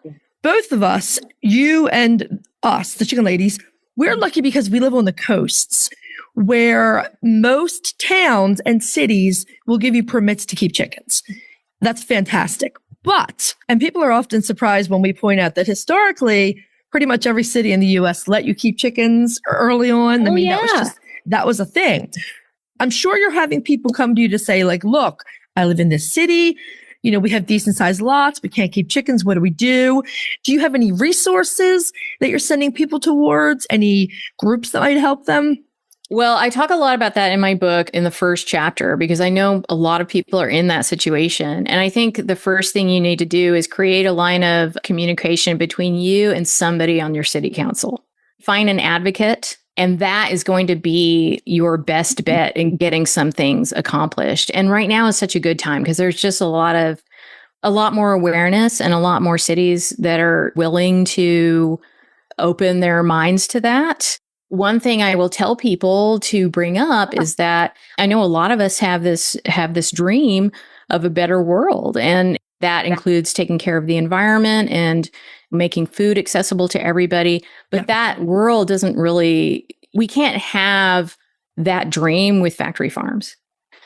both of us, you and us, the chicken ladies, we're lucky because we live on the coasts where most towns and cities will give you permits to keep chickens. That's fantastic. And people are often surprised when we point out that historically, pretty much every city in the US let you keep chickens early on. That was a thing. I'm sure you're having people come to you to say like, look, I live in this city. We have decent sized lots. We can't keep chickens. What do we do? Do you have any resources that you're sending people towards? Any groups that might help them? Well, I talk a lot about that in my book in the first chapter because I know a lot of people are in that situation. And I think the first thing you need to do is create a line of communication between you and somebody on your city council. Find an advocate, and that is going to be your best bet in getting some things accomplished. And right now is such a good time because there's just a lot more awareness and a lot more cities that are willing to open their minds to that. One thing I will tell people to bring up is that I know a lot of us have this dream of a better world, and that includes taking care of the environment and making food accessible to everybody. But that world we can't have that dream with factory farms.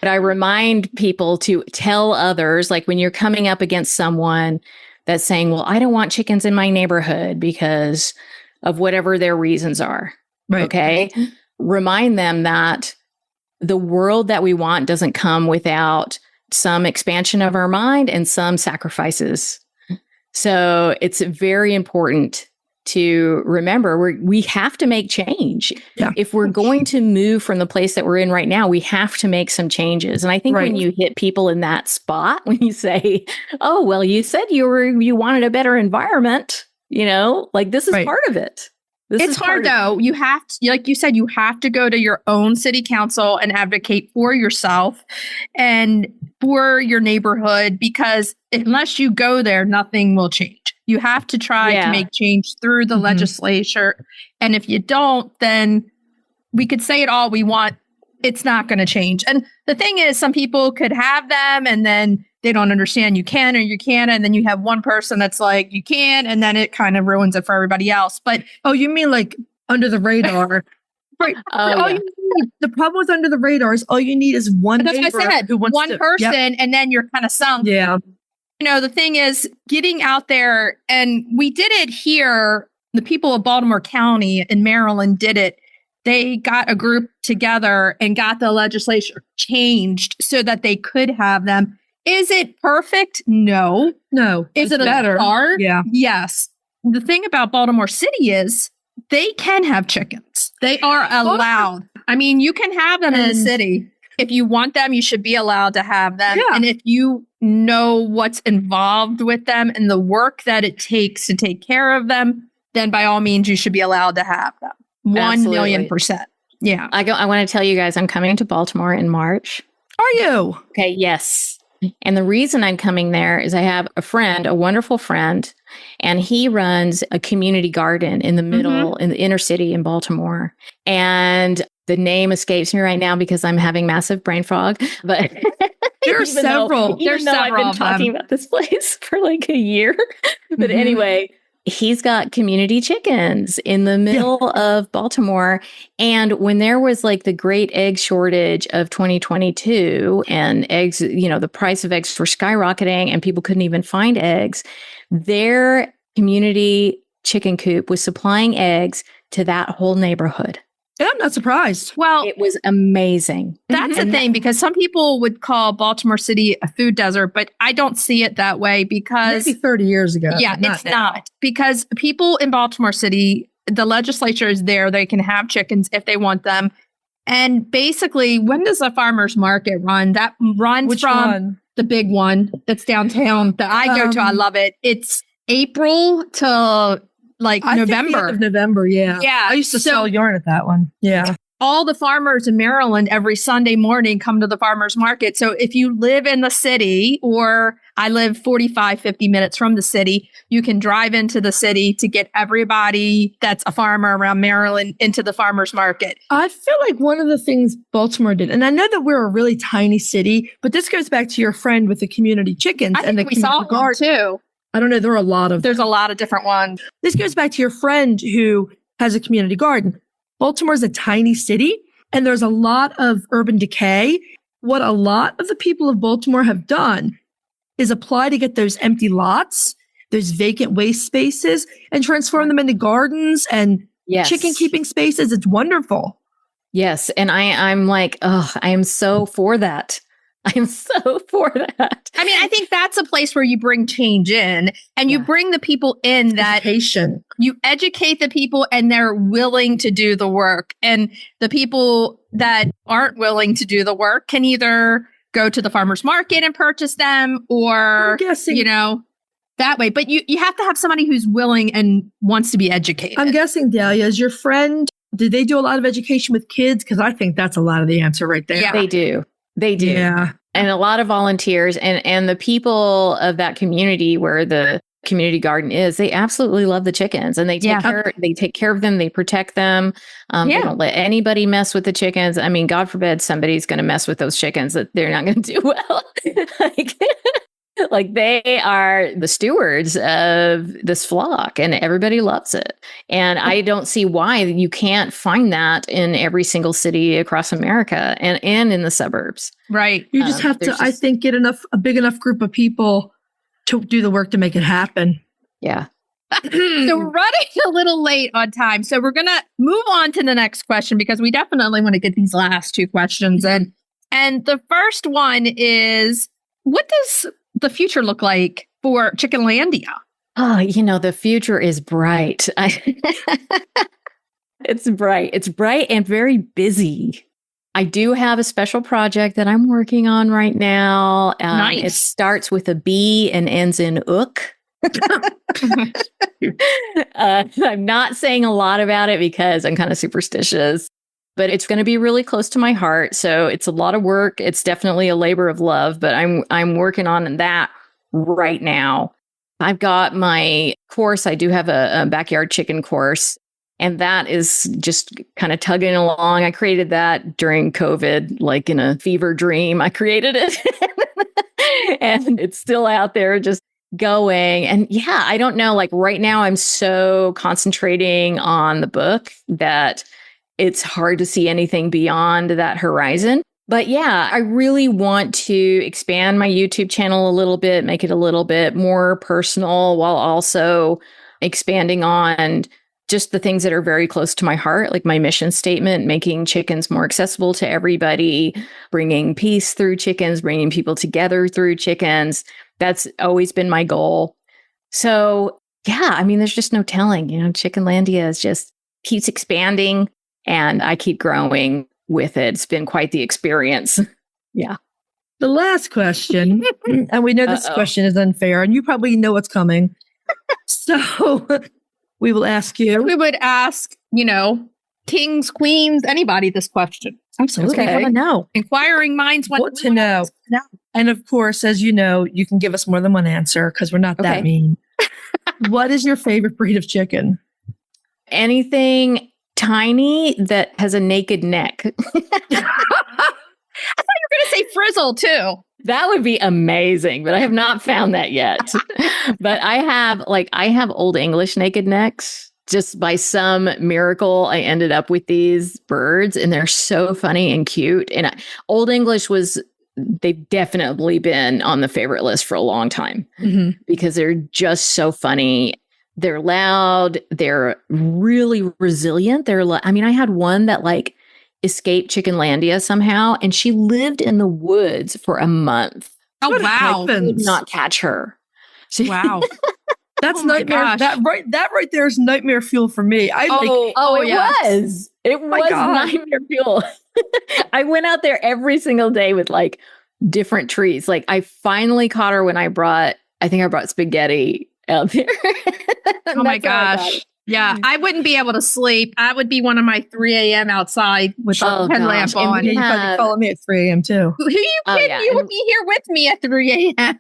But I remind people to tell others, like when you're coming up against someone that's saying, well, I don't want chickens in my neighborhood because of whatever their reasons are. Right. Okay. Remind them that the world that we want doesn't come without some expansion of our mind and some sacrifices. So it's very important to remember we have to make change. Yeah. If we're going to move from the place that we're in right now, we have to make some changes. And I think when you hit people in that spot, when you say, oh, well, you said you wanted a better environment, like this is part of it. It's hard though. You have to, like you said, you have to go to your own city council and advocate for yourself and for your neighborhood, because unless you go there, nothing will change. You have to try to make change through the legislature. And if you don't, then we could say it all we want. It's not going to change. And the thing is, some people could have them and then they don't understand you can or you can't. And then you have one person that's like, you can, and then it kind of ruins it for everybody else. But, oh, you mean like under the radar? Right. The problem with under the radar is all you need is one neighbor who wants one person, and then you're kind of sunk. Yeah. The thing is getting out there, and we did it here. The people of Baltimore County in Maryland did it. They got a group together and got the legislature changed so that they could have them. Is it perfect? No. Is it better? Hard? Yeah. Yes. The thing about Baltimore City is they can have chickens. They are allowed. I mean, you can have them in the city. If you want them, you should be allowed to have them. Yeah. And if you know what's involved with them and the work that it takes to take care of them, then by all means, you should be allowed to have them. 1,000,000%. Yeah. I want to tell you guys, I'm coming to Baltimore in March. Are you? Okay. Yes. And the reason I'm coming there is I have a friend, a wonderful friend, and he runs a community garden in the middle, in the inner city in Baltimore. And the name escapes me right now because I'm having massive brain fog. But there are several. Even though I've been talking about this place for like a year. But anyway, he's got community chickens in the middle of Baltimore. And when there was like the great egg shortage of 2022 and eggs, the price of eggs were skyrocketing and people couldn't even find eggs, their community chicken coop was supplying eggs to that whole neighborhood. And I'm not surprised. Well, it was amazing. That's the thing, because some people would call Baltimore City a food desert, but I don't see it that way because maybe 30 years ago. Yeah, it's not. Because people in Baltimore City, the legislature is there. They can have chickens if they want them. And basically, when does the farmer's market run? That runs Which from one? The big one that's downtown that I go to. I love it. It's April to November. Think the end of November, yeah. Yeah. I used to sell yarn at that one. Yeah. All the farmers in Maryland every Sunday morning come to the farmer's market. So if you live in the city, or I live 45, 50 minutes from the city, you can drive into the city to get everybody that's a farmer around Maryland into the farmer's market. I feel like one of the things Baltimore did, and I know that we're a really tiny city, but this goes back to your friend with the community chickens and the we saw one too. I don't know. There's a lot of different ones. This goes back to your friend who has a community garden. Baltimore's a tiny city and there's a lot of urban decay. What a lot of the people of Baltimore have done is apply to get those empty lots, those vacant waste spaces, and transform them into gardens and chicken keeping spaces. It's wonderful. Yes. And I'm like, I am so for that. I'm so for that. I mean, I think that's a place where you bring change in and you bring the people in that you educate the people and they're willing to do the work. And the people that aren't willing to do the work can either go to the farmer's market and purchase them or, that way. But you have to have somebody who's willing and wants to be educated. I'm guessing, Dalia, is your friend, did they do a lot of education with kids? Because I think that's a lot of the answer right there. Yeah, they do. They do. Yeah. And a lot of volunteers and the people of that community where the community garden is, they absolutely love the chickens and they take care of them. They protect them. They don't let anybody mess with the chickens. I mean, God forbid somebody's going to mess with those chickens, that they're not going to do well. Like they are the stewards of this flock and everybody loves it. And I don't see why you can't find that in every single city across America and in the suburbs. Right. You just have to, I think, get a big enough group of people to do the work to make it happen. Yeah. So we're running a little late on time. So we're going to move on to the next question because we definitely want to get these last two questions in. And the first one is, what does the future look like for Chickenlandia? Oh, the future is bright. It's bright. It's bright and very busy. I do have a special project that I'm working on right now. Nice. It starts with a B and ends in ook. I'm not saying a lot about it because I'm kind of superstitious, but it's going to be really close to my heart. So it's a lot of work. It's definitely a labor of love, but I'm working on that right now. I've got my course. I do have a backyard chicken course, and that is just kind of tugging along. I created that during COVID, like in a fever dream. I created it and it's still out there just going. And I don't know, like right now I'm so concentrating on the book that it's hard to see anything beyond that horizon. But I really want to expand my YouTube channel a little bit, make it a little bit more personal while also expanding on just the things that are very close to my heart, like my mission statement, making chickens more accessible to everybody, bringing peace through chickens, bringing people together through chickens. That's always been my goal. So I mean, there's just no telling, Chickenlandia is just keeps expanding. And I keep growing with it. It's been quite the experience. Yeah. The last question, and we know this question is unfair, and you probably know what's coming. So we will ask you. We would ask, kings, queens, anybody this question. Absolutely. Okay. I want to know. Inquiring minds Want to know. And of course, as you know, you can give us more than one answer because we're not that Okay. mean. What is your favorite breed of chicken? Anything tiny that has a naked neck. I thought you were going to say Frizzle too. That would be amazing, but I have not found that yet. But I have Old English naked necks. Just by some miracle, I ended up with these birds, and they're so funny and cute. And Old English they've definitely been on the favorite list for a long time because they're just so funny. They're loud. They're really resilient. I had one that escaped Chickenlandia somehow, and she lived in the woods for a month. Oh, wow. Did not catch her. Wow. That's Oh my nightmare. gosh. That right there is nightmare fuel for me. It was. It was nightmare fuel. I went out there every single day with different trees. I finally caught her when I brought spaghetti out there. Oh my gosh. Yeah, I wouldn't be able to sleep. I would be one of my 3 a.m. outside with a headlamp on. You probably calling me at 3 a.m. too. Who you kidding? Yeah. You would be here with me at 3 a.m.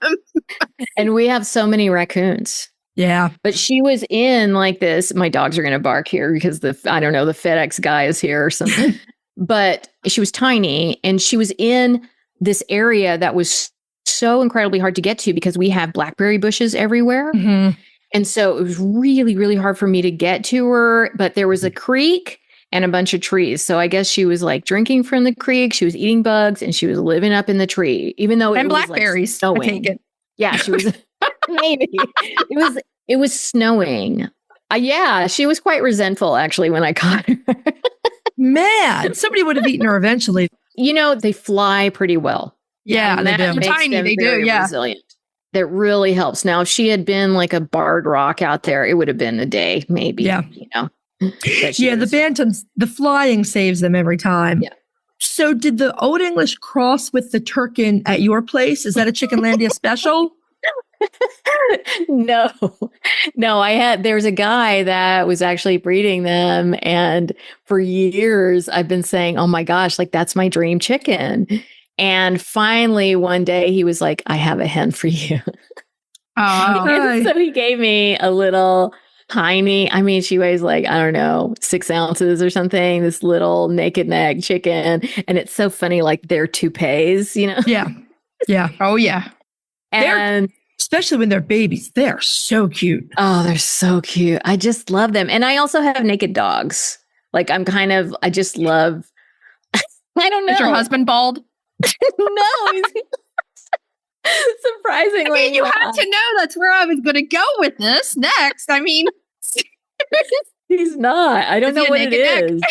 And we have so many raccoons. Yeah. But she was in this. My dogs are going to bark here because the FedEx guy is here or something. But she was tiny, and she was in this area that was so incredibly hard to get to because we have blackberry bushes everywhere. Mm-hmm. And so it was really, really hard for me to get to her. But there was a creek and a bunch of trees. So I guess she was drinking from the creek. She was eating bugs, and she was living up in the tree, even though it was blackberries. snowing. I take it. Yeah, she was. Maybe it was snowing. Yeah, she was quite resentful actually when I caught her. Man, somebody would have eaten her eventually. They fly pretty well. Yeah, and they that do. makes Tiny, them they do, very yeah. resilient. That really helps. Now, if she had been a barred rock out there, it would have been a day, maybe. Yeah. The bantams, the flying saves them every time. Yeah. So did the Old English cross with the Turkin at your place? Is that a Chickenlandia special? No, there's a guy that was actually breeding them. And for years I've been saying, oh my gosh, that's my dream chicken. And finally one day he was like, I have a hen for you. Oh, And so he gave me a little tiny, she weighs 6 ounces or something, this little naked neck chicken. And it's so funny, they're toupees, Yeah. Yeah. Oh, yeah. And especially when they're babies, they're so cute. oh, they're so cute. I just love them. And I also have naked dogs. I just love, I don't know. Is your husband bald? No, he's surprisingly. You had to know that's where I was going to go with this next. He's not. I don't Is know he a what it naked is.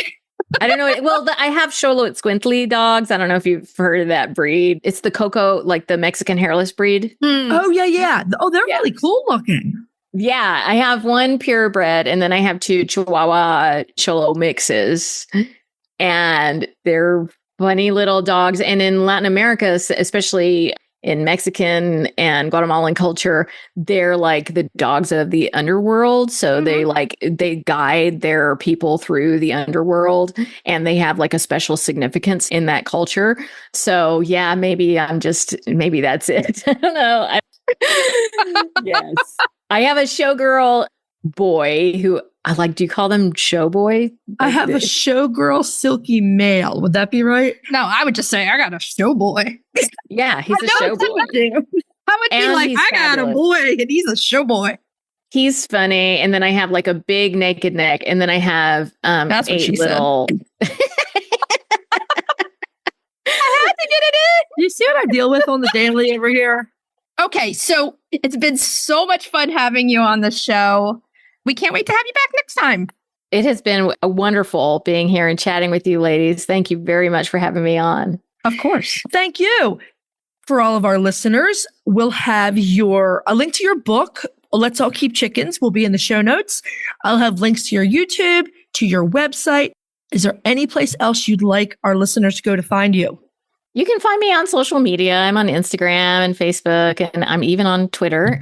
I don't know. Well, I have Charlotte Squintley dogs. I don't know if you've heard of that breed. It's the Coco, the Mexican hairless breed. Oh, yeah. Oh, they're really cool looking. Yeah, I have one purebred, and then I have 2 Chihuahua Cholo mixes. And they're funny little dogs. And in Latin America, especially in Mexican and Guatemalan culture, they're the dogs of the underworld. So they guide their people through the underworld, and they have a special significance in that culture. So yeah, maybe that's it. I don't know. Yes. I have a showgirl boy who do you call them show boy? I have a showgirl silky male. Would that be right? No, I would just say I got a show boy. Yeah, he's a show boy. I would And be he's I got fabulous. a boy and he's a show boy. He's funny. And then I have a big naked neck. And then I have That's what 8 she said. little. I had to get it in. You see what I deal with on the daily over here? Okay, so it's been so much fun having you on the show. We can't wait to have you back next time. It has been wonderful being here and chatting with you ladies. Thank you very much for having me on. Of course. Thank you. For all of our listeners, we'll have a link to your book, Let's All Keep Chickens, will be in the show notes. I'll have links to your YouTube, to your website. Is there any place else you'd like our listeners to go to find you? You can find me on social media. I'm on Instagram and Facebook, and I'm even on Twitter,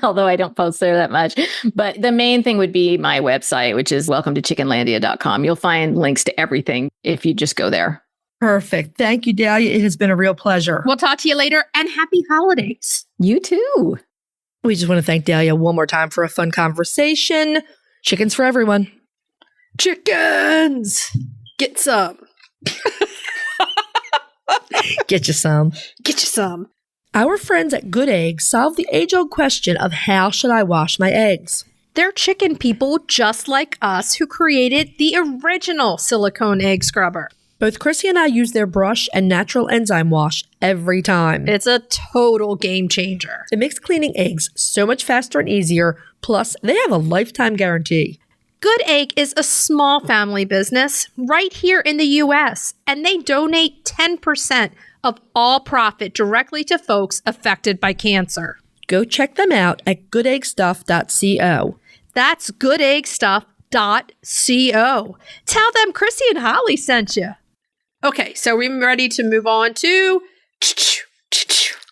although I don't post there that much. But the main thing would be my website, which is welcome to chickenlandia.com. You'll find links to everything if you just go there. Perfect. Thank you, Dalia. It has been a real pleasure. We'll talk to you later, and happy holidays. You too. We just want to thank Dalia one more time for a fun conversation. Chickens for everyone. Chickens! Get some. Get you some. Get you some. Our friends at Good Eggs solved the age-old question of how should I wash my eggs? They're chicken people just like us who created the original silicone egg scrubber. Both Chrissy and I use their brush and natural enzyme wash every time. It's a total game changer. It makes cleaning eggs so much faster and easier. Plus, they have a lifetime guarantee. Good Egg is a small family business right here in the U.S., and they donate 10% of all profit directly to folks affected by cancer. Go check them out at goodeggsstuff.co. That's goodeggsstuff.co. Tell them Chrisie&Holly sent you. Okay, so we're ready to move on to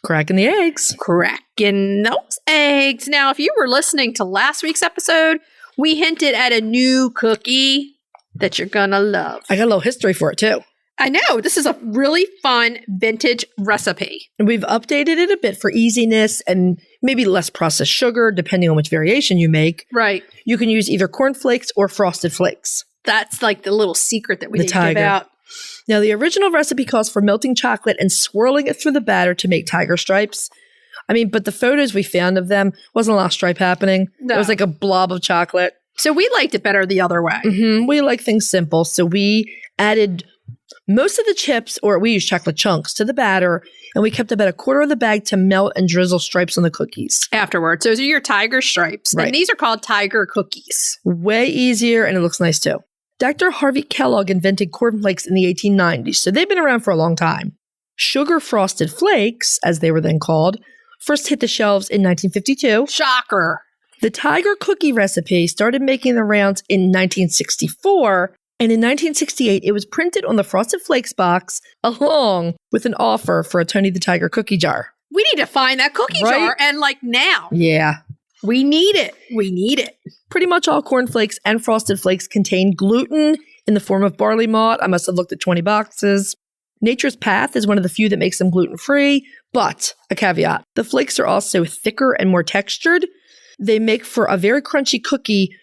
Cracking the eggs. cracking those eggs. Now, if you were listening to last week's episode, we hinted at a new cookie that you're gonna love. I got a little history for it too. I know, this is a really fun vintage recipe. And we've updated it a bit for easiness and maybe less processed sugar, depending on which variation you make. Right. You can use either cornflakes or frosted flakes. That's like the little secret that we The didn't give tiger. out. Now, the original recipe calls for melting chocolate and swirling it through the batter to make tiger stripes. I mean, but the photos we found of them wasn't a lot of stripe happening. No. It was like a blob of chocolate. So we liked it better the other way. We like things simple, so we added most of the chips, or we used chocolate chunks, to the batter, and we kept about a quarter of the bag to melt and drizzle stripes on the cookies. Afterwards. Those are your tiger stripes. Right. And these are called tiger cookies. Way easier, and it looks nice too. Dr. Harvey Kellogg invented cornflakes in the 1890s, so they've been around for a long time. Sugar frosted flakes, as they were then called, first hit the shelves in 1952. Shocker. The tiger cookie recipe started making the rounds in 1964, and in 1968, it was printed on the Frosted Flakes box along with an offer for a Tony the Tiger cookie jar. We need to find that cookie Right? jar and like now. Yeah. We need it. We need it. Pretty much all cornflakes and Frosted Flakes contain gluten in the form of barley malt. I must have looked at 20 boxes. Nature's Path is one of the few that makes them gluten-free, but a caveat, the flakes are also thicker and more textured. They make for a very crunchy cookie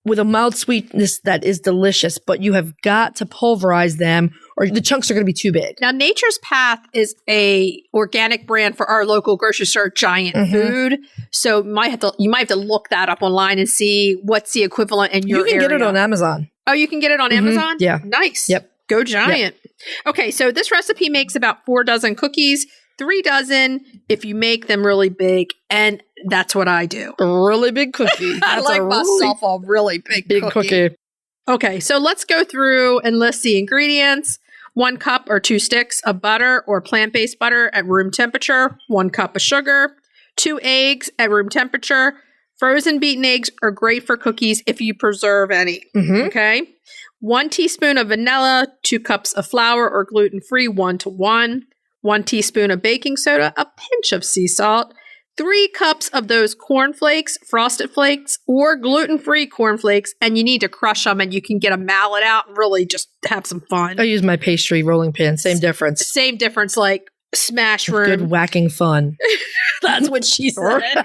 with a mild sweetness that is delicious, but you have got to pulverize them or the chunks are going to be too big. Now, Nature's Path is a organic brand for our local grocery store, Giant Food. So you might have to look that up online and see what's the equivalent in your You can area. get it on Amazon. Oh, you can get it on Amazon? Yeah. Nice. Yep. Go Giant. Okay, so this recipe makes about 4 dozen cookies, 3 dozen if you make them really big, and that's what I do. A really big cookie. I That's like a myself a really big cookie. Okay, so let's go through and list the ingredients. 1 cup or 2 sticks of butter or plant-based butter at room temperature, 1 cup of sugar, 2 eggs at room temperature. Frozen beaten eggs are great for cookies if you preserve any. Okay. 1 teaspoon of vanilla, 2 cups of flour or gluten-free 1-to-1, 1 teaspoon of baking soda, a pinch of sea salt, 3 cups of those cornflakes, frosted flakes, or gluten-free cornflakes, and you need to crush them and you can get a mallet out and really just have some fun. I use my pastry rolling pin. Same difference. Same difference, like smash room. Good whacking fun. That's what she said.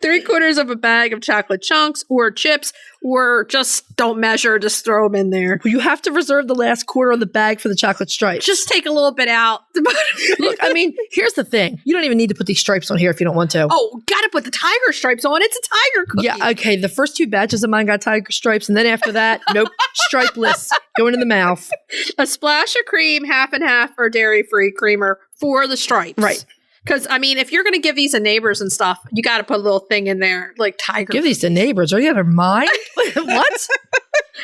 3/4 of a bag of chocolate chunks or chips, or just don't measure, just throw them in there. You have to reserve the last quarter of the bag for the chocolate stripes. Just take a little bit out. Look, I mean, here's the thing. You don't even need to put these stripes on here if you don't want to. Oh, gotta put the tiger stripes on. It's a tiger cookie. Yeah, okay. The first 2 batches of mine got tiger stripes, and then after that, nope, stripeless, going in the mouth. A splash of cream, half and half, or dairy-free creamer for the stripes. Right. Because, I mean, if you're going to give these to neighbors and stuff, you got to put a little thing in there, like tiger. Give these to neighbors. Are you out of your mind? What?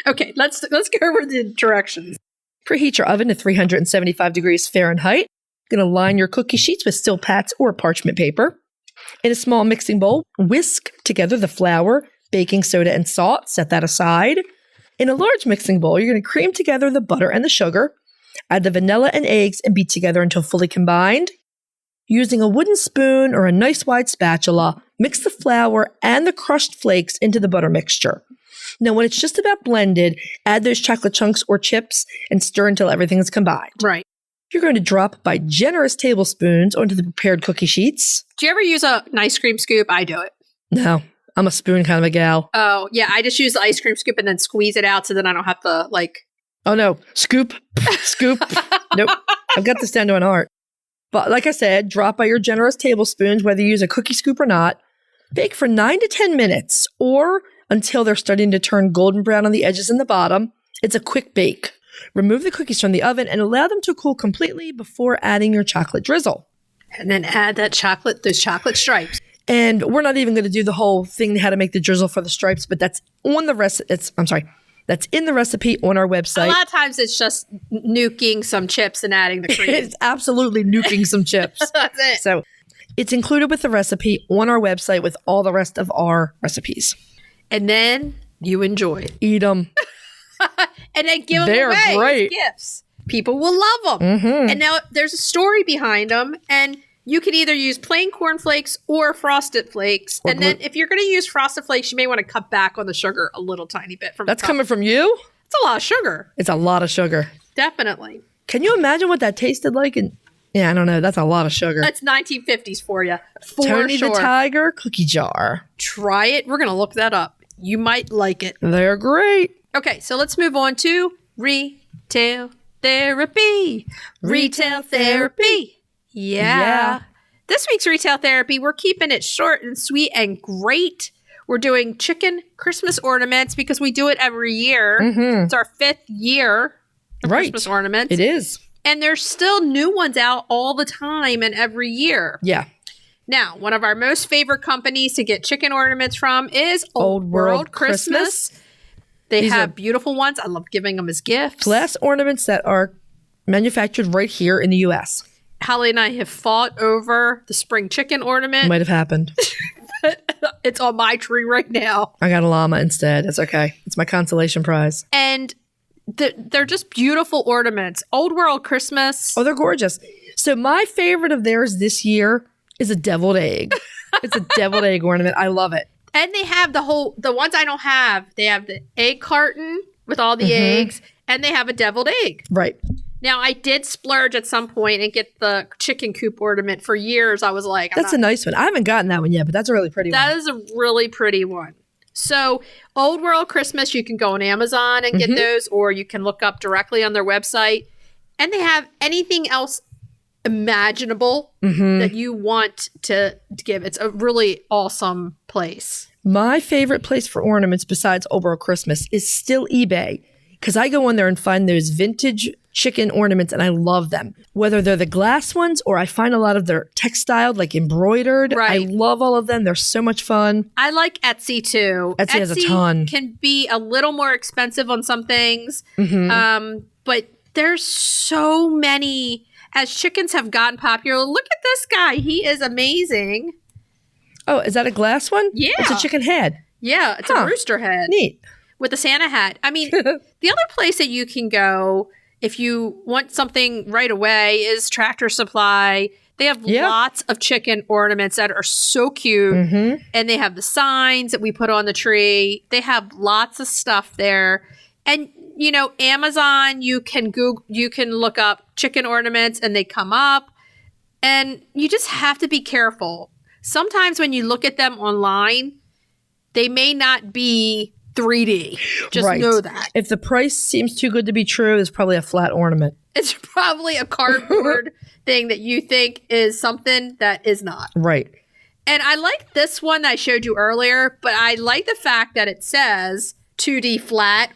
Okay, let's go over the directions. Preheat your oven to 375 degrees Fahrenheit. You're going to line your cookie sheets with steel pats or parchment paper. In a small mixing bowl, whisk together the flour, baking soda, and salt. Set that aside. In a large mixing bowl, you're going to cream together the butter and the sugar. Add the vanilla and eggs and beat together until fully combined. Using a wooden spoon or a nice wide spatula, mix the flour and the crushed flakes into the butter mixture. Now, when it's just about blended, add those chocolate chunks or chips and stir until everything is combined. Right. You're going to drop by generous tablespoons onto the prepared cookie sheets. Do you ever use an ice cream scoop? I do it. No, I'm a spoon kind of a gal. Oh, yeah. I just use the ice cream scoop and then squeeze it out so then I don't have to Oh, no. Scoop. Scoop. Nope. I've got this down to an art. But like I said, drop by your generous tablespoons, whether you use a cookie scoop or not. Bake for 9 to 10 minutes or until they're starting to turn golden brown on the edges and the bottom. It's a quick bake. Remove the cookies from the oven and allow them to cool completely before adding your chocolate drizzle. And then add those chocolate stripes. And we're not even going to do the whole thing, how to make the drizzle for the stripes, but that's on the that's in the recipe on our website. A lot of times it's just nuking some chips and adding the cream. It's absolutely nuking some chips. That's it. So it's included with the recipe on our website with all the rest of our recipes. And then you enjoy it. Eat them. And then give them away as gifts. People will love them. Mm-hmm. And now there's a story behind them. And you can either use plain cornflakes or frosted flakes. And then if you're going to use frosted flakes, you may want to cut back on the sugar a little tiny bit. That's coming from you? It's a lot of sugar. It's a lot of sugar. Definitely. Can you imagine what that tasted like? Yeah, I don't know. That's a lot of sugar. That's 1950s for you. Tony the Tiger cookie jar. Try it. We're going to look that up. You might like it. They're great. Okay, so let's move on to retail therapy. Retail therapy. Yeah. This week's retail therapy, we're keeping it short and sweet and great. We're doing chicken Christmas ornaments because we do it every year. Mm-hmm. It's our 5th year of Christmas ornaments. It is. And there's still new ones out all the time and every year. Yeah. Now, one of our most favorite companies to get chicken ornaments from is Old World Christmas. They have beautiful ones. I love giving them as gifts. Glass ornaments that are manufactured right here in the U.S. Holly and I have fought over the spring chicken ornament. Might have happened. It's on my tree right now. I got a llama instead. It's okay. It's my consolation prize. And they're just beautiful ornaments. Old World Christmas. Oh, they're gorgeous. So my favorite of theirs this year is a deviled egg. It's a deviled egg ornament. I love it. And they have the ones I don't have. They have the egg carton with all the eggs, and they have a deviled egg. Right. Now, I did splurge at some point and get the chicken coop ornament. For years, I was like... That's a nice one. I haven't gotten that one yet, but that's a really pretty one. That is a really pretty one. So, Old World Christmas, you can go on Amazon and get those, or you can look up directly on their website. And they have anything else imaginable that you want to give. It's a really awesome place. My favorite place for ornaments besides Old World Christmas is still eBay, because I go on there and find those vintage chicken ornaments and I love them. Whether they're the glass ones or I find a lot of their textiled, like embroidered. Right. I love all of them. They're so much fun. I like Etsy too. Etsy has a ton. Can be a little more expensive on some things, but there's so many. As chickens have gotten popular, look at this guy. He is amazing. Oh, is that a glass one? Yeah. It's a chicken head. Yeah, it's a rooster head. Neat. With a Santa hat. I mean, the other place that you can go if you want something right away is Tractor Supply. They have lots of chicken ornaments that are so cute. And they have the signs that we put on the tree. They have lots of stuff there. And you know, Amazon, you can look up chicken ornaments and they come up. And you just have to be careful. Sometimes when you look at them online, they may not be 3D. Just know that. If the price seems too good to be true, it's probably a flat ornament. It's probably a cardboard thing that you think is something that is not. Right. And I like this one that I showed you earlier, but I like the fact that it says 2D flat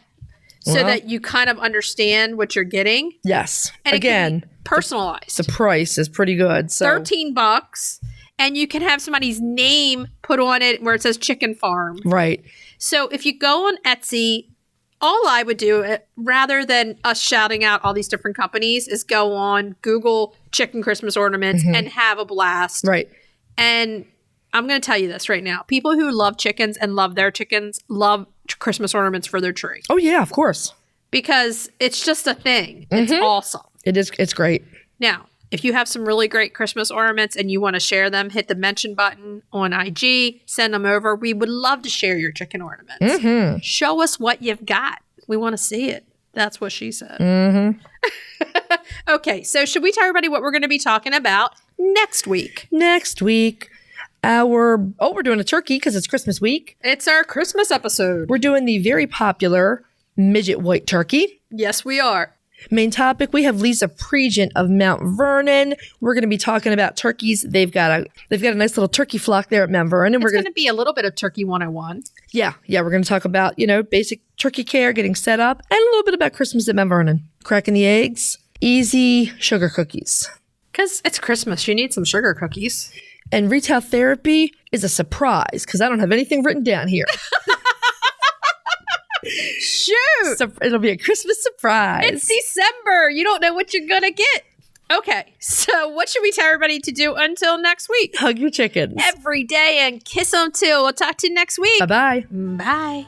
so that you kind of understand what you're getting. Yes. And again, it can be personalized. The price is pretty good. So $13. And you can have somebody's name put on it where it says Chicken Farm. Right. So if you go on Etsy, all I would do, rather than us shouting out all these different companies, is go on Google Chicken Christmas Ornaments and have a blast. Right. And I'm going to tell you this right now. People who love chickens and love their chickens love Christmas ornaments for their tree. Oh, yeah, of course. Because it's just a thing. It's awesome. It is. It's great. Now, If you have some really great Christmas ornaments and you want to share them, hit the mention button on IG, send them over. We would love to share your chicken ornaments. Mm-hmm. Show us what you've got. We want to see it. That's what she said. Mm-hmm. Okay, so should we tell everybody what we're going to be talking about next week? Next week, we're doing a turkey because it's Christmas week. It's our Christmas episode. We're doing the very popular midget white turkey. Yes, we are. Main topic, we have Lisa Pregent of Mount Vernon. We're going to be talking about turkeys. They've got a nice little turkey flock there at Mount Vernon. It's going to be a little bit of Turkey 101. Yeah, we're going to talk about, basic turkey care, getting set up, and a little bit about Christmas at Mount Vernon. Cracking the eggs, easy sugar cookies. Because it's Christmas. You need some sugar cookies. And retail therapy is a surprise because I don't have anything written down here. Shoot! So it'll be a Christmas surprise. It's December. You don't know what you're going to get. Okay, so what should we tell everybody to do until next week? Hug your chickens. Every day and kiss them too. We'll talk to you next week. Bye-bye. Bye.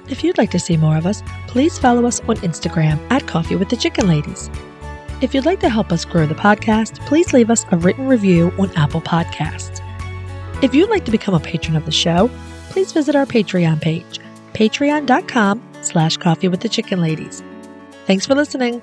If you'd like to see more of us, please follow us on Instagram at Coffee with the Chicken Ladies. If you'd like to help us grow the podcast, please leave us a written review on Apple Podcasts. If you'd like to become a patron of the show, please visit our Patreon page, patreon.com/Coffee with the Chicken Ladies. Thanks for listening.